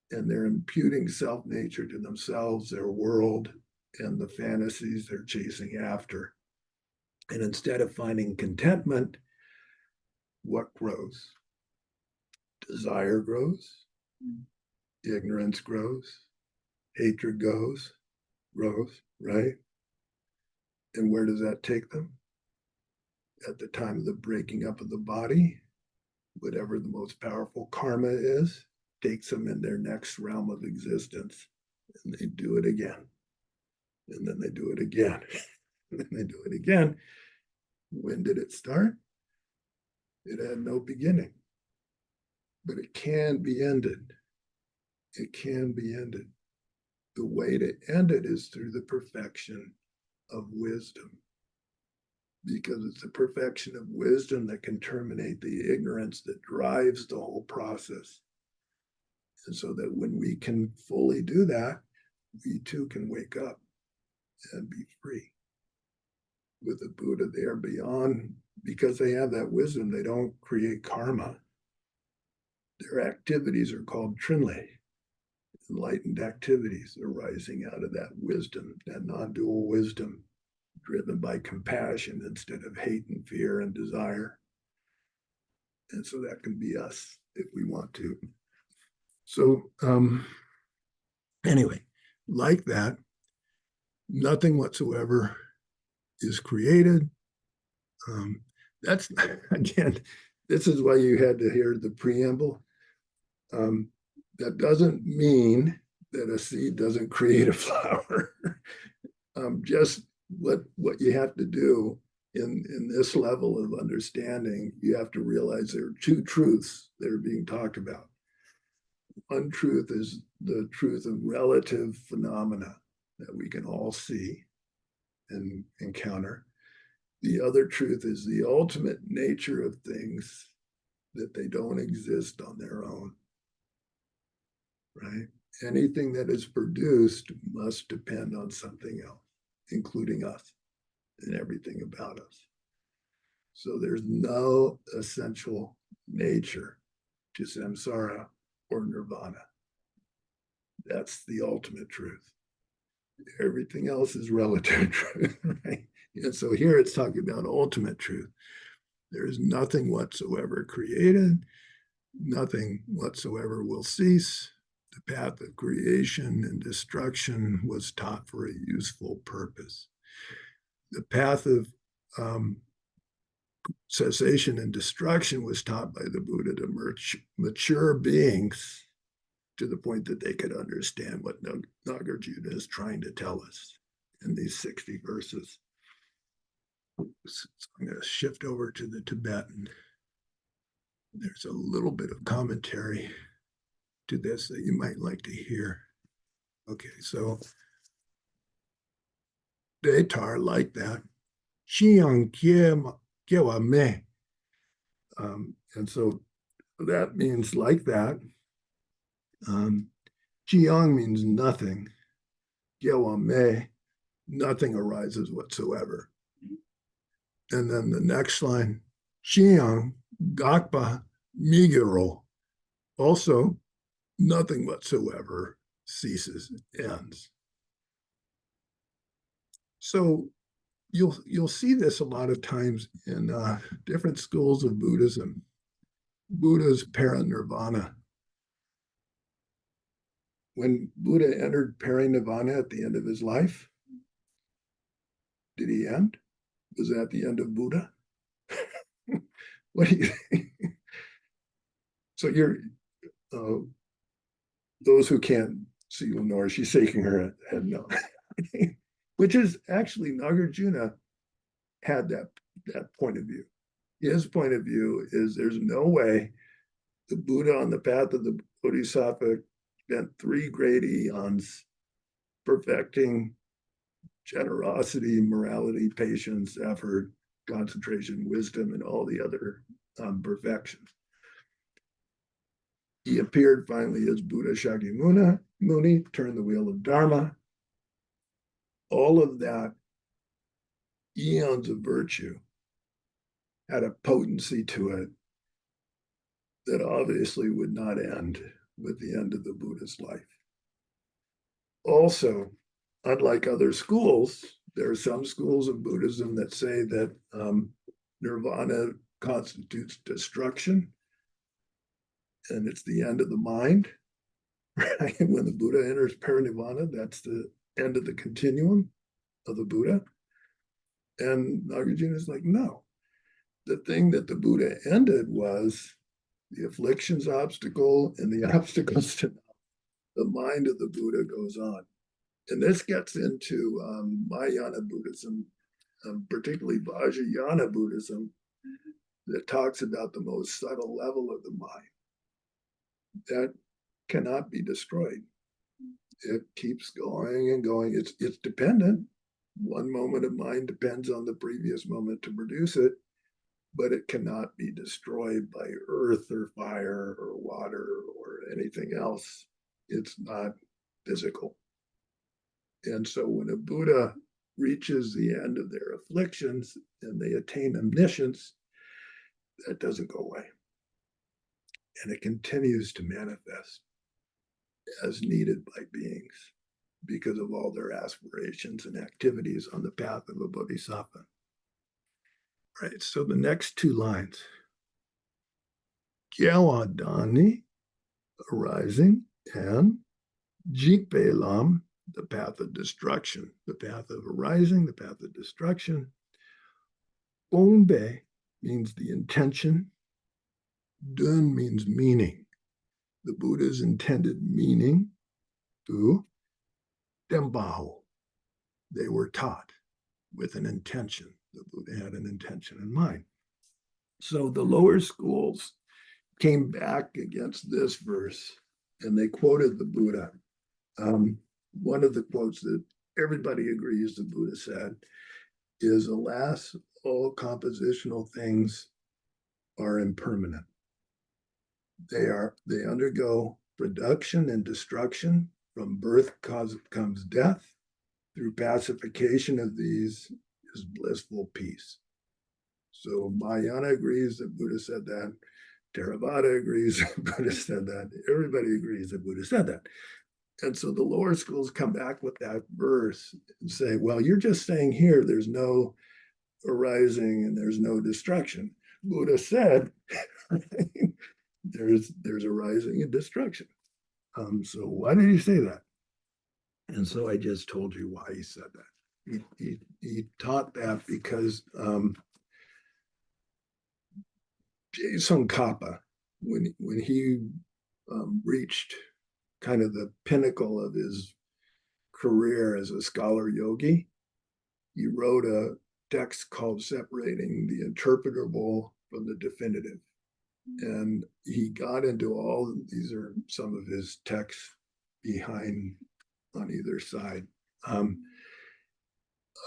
[SPEAKER 1] And they're imputing self-nature to themselves, their world, and the fantasies they're chasing after. And instead of finding contentment, what grows? Desire grows, ignorance grows, hatred grows, right? And where does that take them? At the time of the breaking up of the body, whatever the most powerful karma is, takes them in their next realm of existence. And they do it again. And then they do it again. And then they do it again. When did it start? It had no beginning. But it can be ended. It can be ended. The way to end it is through the perfection of wisdom. Because it's the perfection of wisdom that can terminate the ignorance that drives the whole process. And so that when we can fully do that, we too can wake up and be free. With the Buddha, they are beyond, because they have that wisdom, they don't create karma. Their activities are called trinley, enlightened activities arising out of that wisdom, that non-dual wisdom, driven by compassion instead of hate and fear and desire. And so that can be us if we want to. So anyway, like that, nothing whatsoever is created. That's, again, this is why you had to hear the preamble. That doesn't mean that a seed doesn't create a flower. Just what you have to do in this level of understanding, you have to realize there are two truths that are being talked about. One truth is the truth of relative phenomena that we can all see and encounter. The other truth is the ultimate nature of things, that they don't exist on their own, right? Anything that is produced must depend on something else, including us and everything about us. So there's no essential nature to samsara or nirvana. That's the ultimate truth. Everything else is relative truth, right? And so here it's talking about ultimate truth. There is nothing whatsoever created, nothing whatsoever will cease. The path of creation and destruction was taught for a useful purpose. The path of cessation and destruction was taught by the Buddha to mature beings to the point that they could understand what Nagarjuna is trying to tell us in these 60 verses. So I'm going to shift over to the Tibetan. There's a little bit of commentary to this that you might like to hear. Okay, so Datar like that. Xiang Kiewa Me. And so that means like that. Jiang means nothing. Kiewa Me, nothing arises whatsoever. And then the next line, Xiang Gakpa Migiro, also nothing whatsoever ceases, ends. So you'll see this a lot of times in different schools of Buddhism. Buddha's parinirvana. When Buddha entered parinirvana at the end of his life, did he end? Was that the end of Buddha? What do you think? So you're those who can't see Lenore, she's shaking her head no. Which is actually Nagarjuna had that point of view. His point of view is there's no way the Buddha on the path of the Bodhisattva spent 3 great eons perfecting generosity, morality, patience, effort, concentration, wisdom, and all the other perfections. He appeared finally as Buddha Shakyamuni, turned the wheel of Dharma. All of that eons of virtue had a potency to it that obviously would not end with the end of the Buddha's life. Also, unlike other schools, there are some schools of Buddhism that say that nirvana constitutes destruction and it's the end of the mind. Right? When the Buddha enters parinirvana, that's the end of the continuum of the Buddha. And Nagarjuna is like, no. The thing that the Buddha ended was the afflictions obstacle and the obstacles to the mind of the Buddha goes on. And this gets into Mahayana Buddhism, particularly Vajrayana Buddhism, that talks about the most subtle level of the mind that cannot be destroyed. It keeps going and going. It's dependent. One moment of mind depends on the previous moment to produce it, but it cannot be destroyed by earth or fire or water or anything else. It's not physical. And so when a Buddha reaches the end of their afflictions and they attain omniscience, that doesn't go away. And it continues to manifest as needed by beings because of all their aspirations and activities on the path of a bodhisattva. Right, so the next 2 lines. Gyawadani, arising, and Jikpe Lam, the path of destruction, the path of arising, the path of destruction. Gongbe means the intention. Dun means meaning. The Buddha's intended meaning to Dembaho. They were taught. with an intention. The Buddha had an intention in mind. So the lower schools came back against this verse and they quoted the Buddha. One of the quotes that everybody agrees the Buddha said is, alas, all compositional things are impermanent. They undergo production and destruction. From birth comes death. Through pacification of these is blissful peace. So Mahayana agrees that Buddha said that. Theravada agrees that Buddha said that. Everybody agrees that Buddha said that. And so the lower schools come back with that verse and say, well, you're just saying here there's no arising and there's no destruction. Buddha said there's arising and destruction. So why did he say that? And so I just told you why he said that. He taught that because Tsongkhapa, when he reached kind of the pinnacle of his career as a scholar yogi, he wrote a text called Separating the Interpretable from the Definitive. And he got into all, these are some of his texts behind on either side.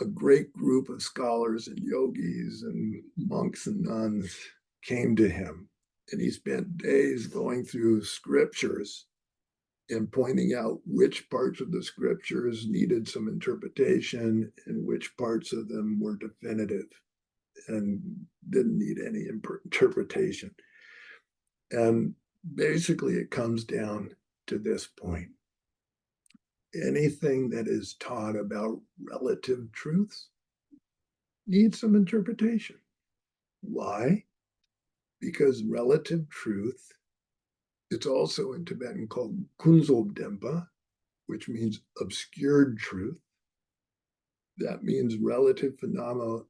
[SPEAKER 1] A great group of scholars and yogis and monks and nuns came to him, and he spent days going through scriptures and pointing out which parts of the scriptures needed some interpretation and which parts of them were definitive and didn't need any interpretation. And basically it comes down to this point. Anything that is taught about relative truths needs some interpretation. Why? Because relative truth, it's also in Tibetan called Kunzobdempa, which means obscured truth. That means relative phenomena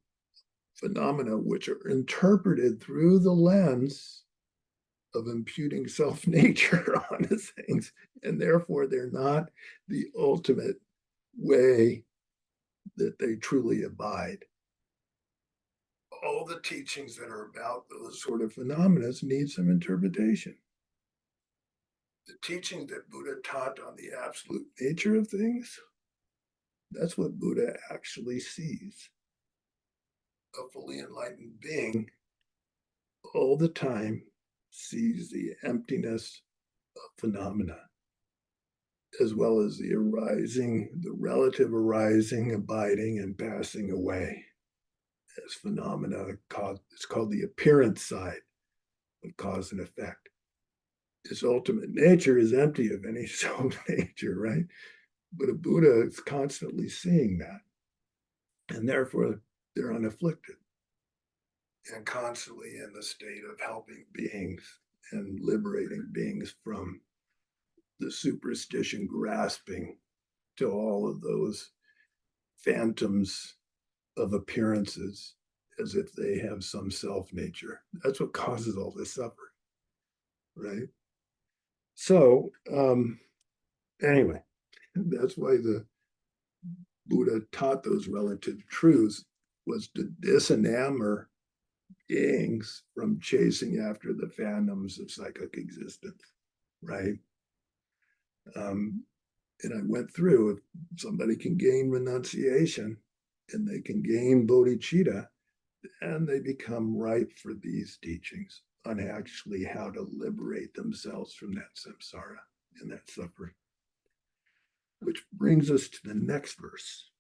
[SPEAKER 1] which are interpreted through the lens of imputing self-nature onto things, and therefore they're not the ultimate way that they truly abide. All the teachings that are about those sort of phenomena need some interpretation. The teaching that Buddha taught on the absolute nature of things, that's what Buddha actually sees. A fully enlightened being all the time sees the emptiness of phenomena, as well as the relative arising, abiding, and passing away as phenomena. It's called the appearance side of cause and effect. Its ultimate nature is empty of any self-nature, right? But a Buddha is constantly seeing that, and therefore they're unafflicted and constantly in the state of helping beings and liberating beings from the superstition grasping to all of those phantoms of appearances as if they have some self-nature. That's what causes all this suffering, right? So anyway, that's why the Buddha taught those relative truths, was to disenamor beings from chasing after the phantoms of cyclic existence, right? And I went through, if somebody can gain renunciation and they can gain bodhicitta, and they become ripe for these teachings on actually how to liberate themselves from that samsara and that suffering. Which brings us to the next verse.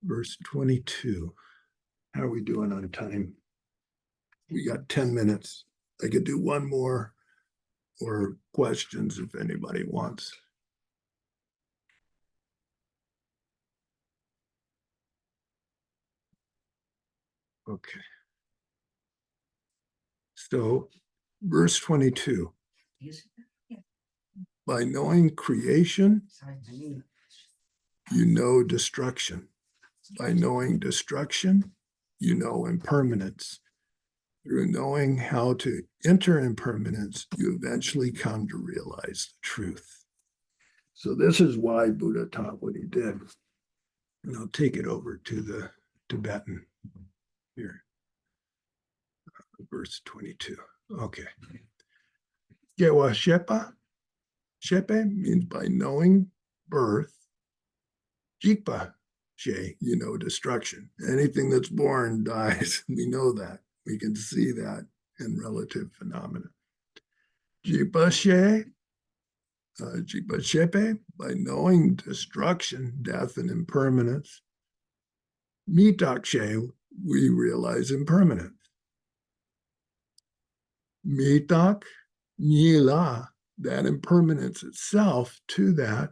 [SPEAKER 1] Verse 22. How are we doing on time? We got 10 minutes. I could do one more or questions if anybody wants. Okay. So, verse 22. By knowing creation, you know destruction. By knowing destruction, you know impermanence. Through knowing how to enter impermanence, you eventually come to realize the truth. So this is why Buddha taught what he did. And I'll take it over to the Tibetan here. Verse 22. Okay. Gewa Shepa. Shepe means by knowing birth. Jikpa She, destruction. Anything that's born dies. We know that. We can see that in relative phenomena. Jikpa She. Jikpa Shepe, by knowing destruction, death, and impermanence. Mitak She, we realize impermanence. Mitak Nila, that impermanence itself to that.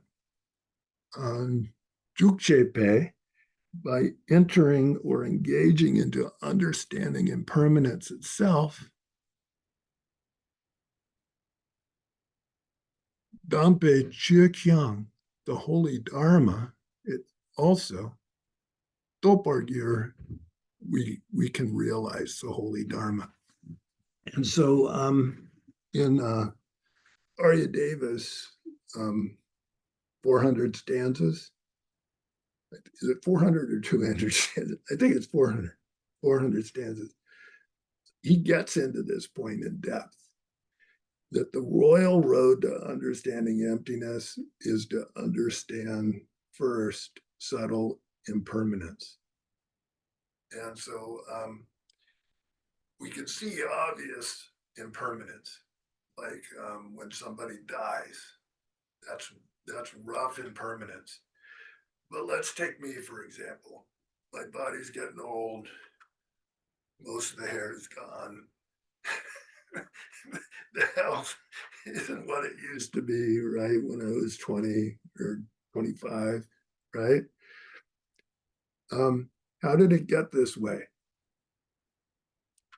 [SPEAKER 1] Jukchepe, by entering or engaging into understanding impermanence itself. Dampe Chikyang, the holy Dharma, it also, Topargir, we can realize the holy Dharma. And so in Arya Davis, 400 stanzas, is it 400 or 200 stanzas? I think it's 400 stanzas. He gets into this point in depth, that the royal road to understanding emptiness is to understand first subtle impermanence. And so we can see obvious impermanence, like when somebody dies, that's rough impermanence. But let's take me, for example. My body's getting old. Most of the hair is gone. The health isn't what it used to be, right? When I was 20 or 25, right? How did it get this way?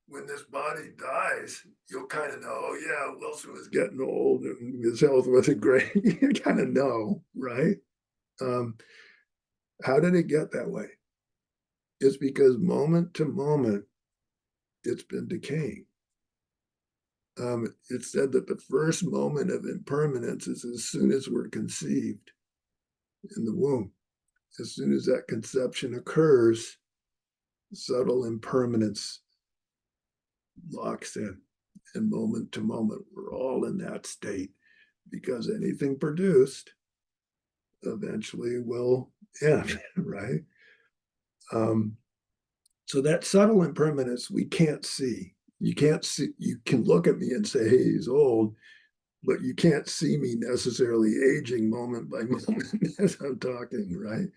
[SPEAKER 1] When this body dies, you'll kind of know, oh yeah, Wilson was getting old and his health wasn't great. You kind of know, right? How did it get that way? It's because moment to moment, it's been decaying. It's said that the first moment of impermanence is as soon as we're conceived in the womb. As soon as that conception occurs, subtle impermanence locks in. And moment to moment, we're all in that state, because anything produced eventually will end, right? So that subtle impermanence we can't see. You can't see, you can look at me and say, hey, he's old, but you can't see me necessarily aging moment by moment as I'm talking, right?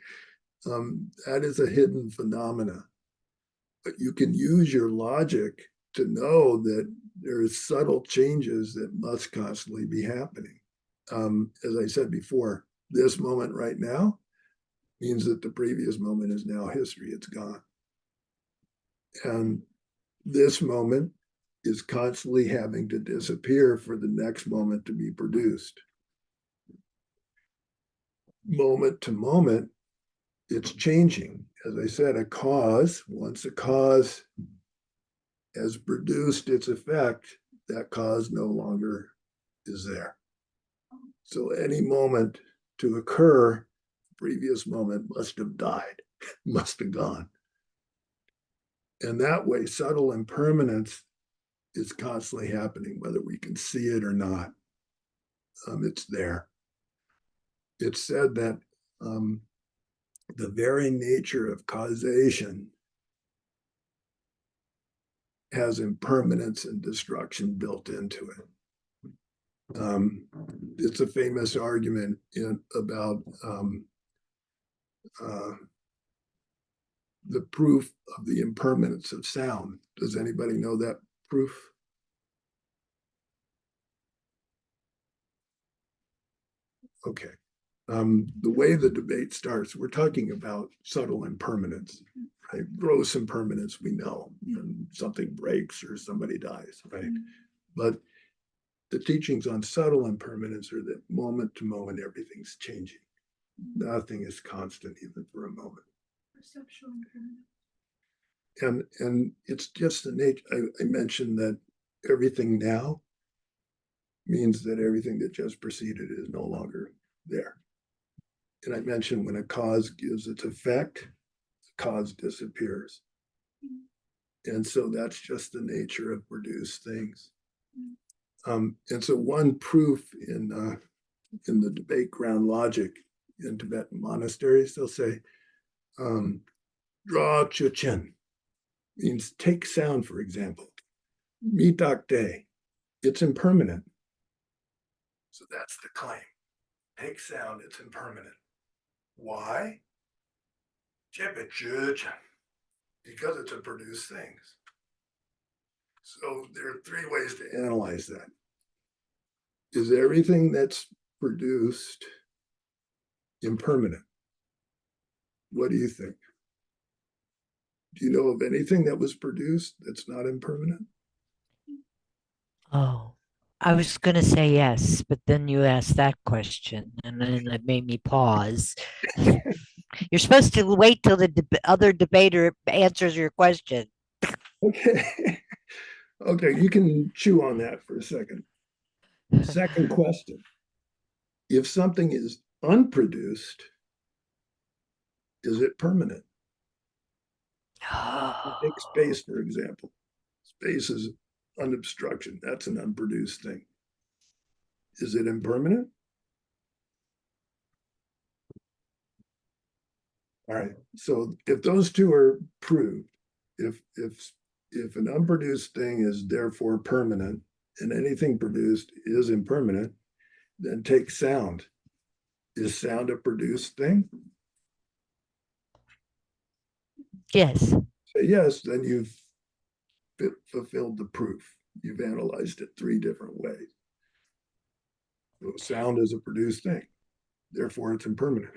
[SPEAKER 1] That is a hidden phenomena. But you can use your logic to know that there's subtle changes that must constantly be happening. As I said before, this moment right now means that the previous moment is now history, it's gone. And this moment is constantly having to disappear for the next moment to be produced. Moment to moment, it's changing. As I said, a cause, once a cause has produced its effect, that cause no longer is there. So any moment to occur, the previous moment must have died, must have gone. And that way, subtle impermanence is constantly happening, whether we can see it or not. It's there. It's said that the very nature of causation has impermanence and destruction built into it. It's a famous argument about the proof of the impermanence of sound. Does anybody know that proof? Okay. The way the debate starts, we're talking about subtle impermanence, right? Gross impermanence, we know, when something breaks or somebody dies, right? But the teachings on subtle impermanence are that moment to moment, everything's changing. Nothing is constant even for a moment.
[SPEAKER 2] Perceptual impermanence.
[SPEAKER 1] And it's just the nature. I mentioned that everything now means that everything that just preceded is no longer there. And I mentioned when a cause gives its effect, the cause disappears. And so that's just the nature of produced things. And so one proof in the debate ground logic in Tibetan monasteries, they'll say, draw chuchen, means take sound, for example. Mitak day, it's impermanent. So that's the claim. Take sound, it's impermanent. Why? Because it's a produced things. So there are three ways to analyze that. Is everything that's produced impermanent? What do you think? Do you know of anything that was produced that's not impermanent?
[SPEAKER 4] Oh, I was going to say yes, but then you asked that question, and then it made me pause. You're supposed to wait till the other debater answers your question.
[SPEAKER 1] Okay. Okay, you can chew on that for a second. Second question. If something is unproduced, is it permanent? Take space, for example. Space is unobstruction. That's an unproduced thing. Is it impermanent? All right. So if those two are proved, if an unproduced thing is therefore permanent and anything produced is impermanent, then take sound. Is sound a produced thing?
[SPEAKER 4] Yes.
[SPEAKER 1] Say yes, then you've fulfilled the proof. You've analyzed it three different ways. So sound is a produced thing. Therefore, it's impermanent.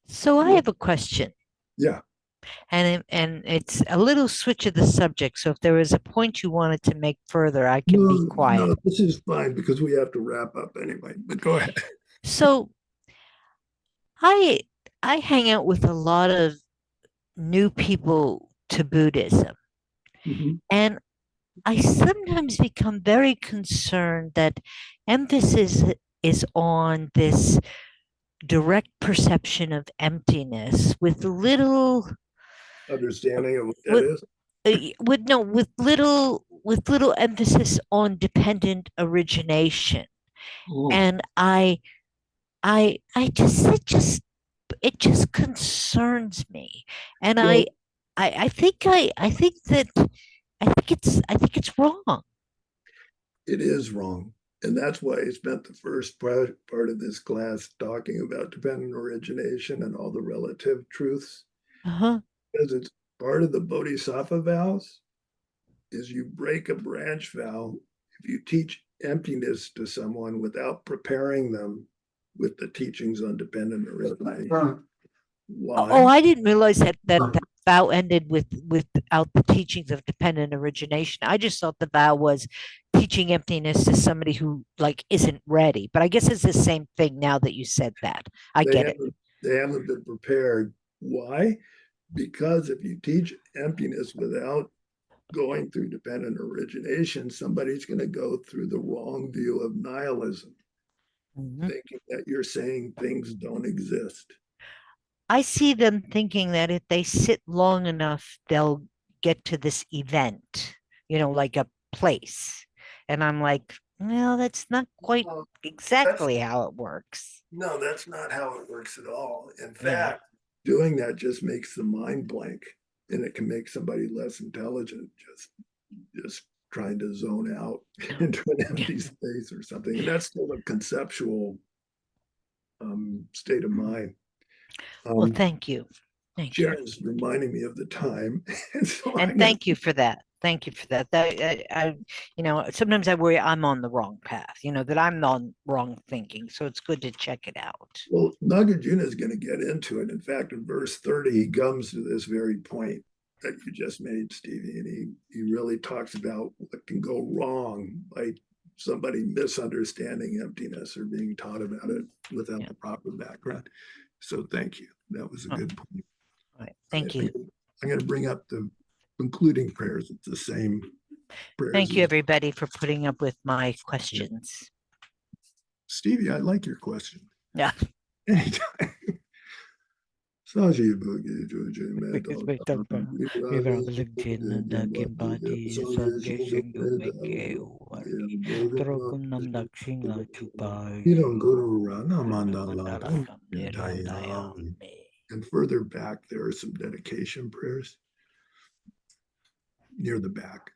[SPEAKER 4] So I have a question,
[SPEAKER 1] Yeah.
[SPEAKER 4] and it's a little switch of the subject. So if there is a point you wanted to make further, I can be quiet.
[SPEAKER 1] No, this is fine because we have to wrap up anyway. But go ahead.
[SPEAKER 4] So I I hang out with a lot of new people to Buddhism,
[SPEAKER 1] Mhm.
[SPEAKER 4] and I sometimes become very concerned that emphasis is on this direct perception of emptiness with little
[SPEAKER 1] Understanding of what that
[SPEAKER 4] with
[SPEAKER 1] is.
[SPEAKER 4] with no with little emphasis on dependent origination.
[SPEAKER 1] Oh,
[SPEAKER 4] And I just it just concerns me. And
[SPEAKER 1] well,
[SPEAKER 4] I think that I think it's wrong.
[SPEAKER 1] it is wrong. And that's why I spent the first part of this class talking about dependent origination and all the relative truths,
[SPEAKER 4] Uh-huh.
[SPEAKER 1] because it's part of the bodhisattva vows is you break a branch vow if you teach emptiness to someone without preparing them with the teachings on dependent origination.
[SPEAKER 4] Oh,
[SPEAKER 1] Why?
[SPEAKER 4] I didn't realize that vow ended without the teachings of dependent origination. I just thought the vow was teaching emptiness to somebody who like isn't ready. But I guess it's the same thing now that you said that. I
[SPEAKER 1] They
[SPEAKER 4] get it.
[SPEAKER 1] haven't been prepared. Why? Because if you teach emptiness without going through dependent origination, somebody's going to go through the wrong view of nihilism,
[SPEAKER 4] Mhm.
[SPEAKER 1] thinking that you're saying things don't exist.
[SPEAKER 4] I see them thinking that if they sit long enough, they'll get to this event, like a place. And I'm like, well, that's not quite
[SPEAKER 1] Well, that's
[SPEAKER 4] exactly how it works.
[SPEAKER 1] no, that's not how it works at all. In
[SPEAKER 4] Yeah.
[SPEAKER 1] fact, doing that just makes the mind blank, and it can make somebody less intelligent. Just trying to zone out into an empty space or something, and that's still a conceptual state of mind.
[SPEAKER 4] Well,
[SPEAKER 1] Um,
[SPEAKER 4] thank you. Thank you.
[SPEAKER 1] Sharon's reminding me of the time, and so
[SPEAKER 4] And
[SPEAKER 1] I'm gonna.
[SPEAKER 4] thank you for that. Thank you for that. Sometimes I worry I'm on the wrong path, that I'm on wrong thinking. So it's good to check it out.
[SPEAKER 1] Well, Nagarjuna is going to get into it. In fact, in verse 30, he comes to this very point that you just made, Stevie, and he really talks about what can go wrong by somebody misunderstanding emptiness or being taught about it without
[SPEAKER 4] Yeah.
[SPEAKER 1] the proper background. So thank you. That was a
[SPEAKER 4] Oh,
[SPEAKER 1] good point.
[SPEAKER 4] all right. Thank you.
[SPEAKER 1] I'm going to bring up the concluding prayers. It's the same prayers.
[SPEAKER 4] Thank you,
[SPEAKER 1] as
[SPEAKER 4] everybody, for putting up with my questions.
[SPEAKER 1] Stevie, I like your question.
[SPEAKER 4] Yeah.
[SPEAKER 1] Anytime. Sashi Boogie Joji
[SPEAKER 4] Because
[SPEAKER 1] Metal.
[SPEAKER 4] we talk about we were legend and the Kimbadi Suggestion to make a worry. Trokum Nam Dakshinga Chupai.
[SPEAKER 1] You don't go to Rana Mandala. And further back, there are some dedication prayers near the back.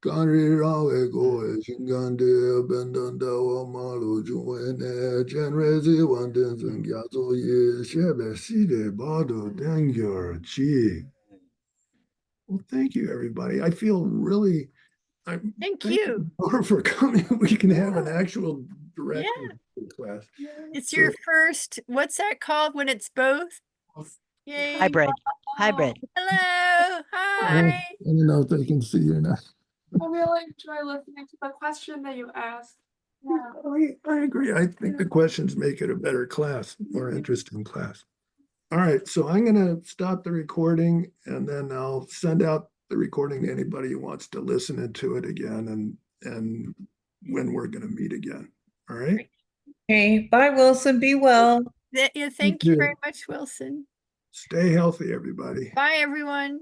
[SPEAKER 1] Kanri rawe goe shingande bendanda wa malu juwene genrezi wanden zengyazo ye shebe side bado dengyur chi. Well, thank you, everybody. I feel really, I'm
[SPEAKER 3] Thank you.
[SPEAKER 1] more for coming. We can have an actual direct class.
[SPEAKER 3] It's your
[SPEAKER 1] So-
[SPEAKER 3] first, what's that called when it's both? Yay.
[SPEAKER 4] Hybrid. Hybrid.
[SPEAKER 3] Hello.
[SPEAKER 1] I
[SPEAKER 3] Hi.
[SPEAKER 1] don't know if they can see you now.
[SPEAKER 2] I really enjoy listening to the question that you asked. Yeah.
[SPEAKER 1] I agree. I think the questions make it a better class, more interesting class. All right, so I'm gonna stop the recording and then I'll send out the recording to anybody who wants to listen into it again and when we're gonna meet again. All right?
[SPEAKER 5] Okay, bye, Wilson. Be well.
[SPEAKER 3] Yeah, thank you
[SPEAKER 1] too.
[SPEAKER 3] very much, Wilson.
[SPEAKER 1] Stay healthy, everybody.
[SPEAKER 3] Bye, everyone.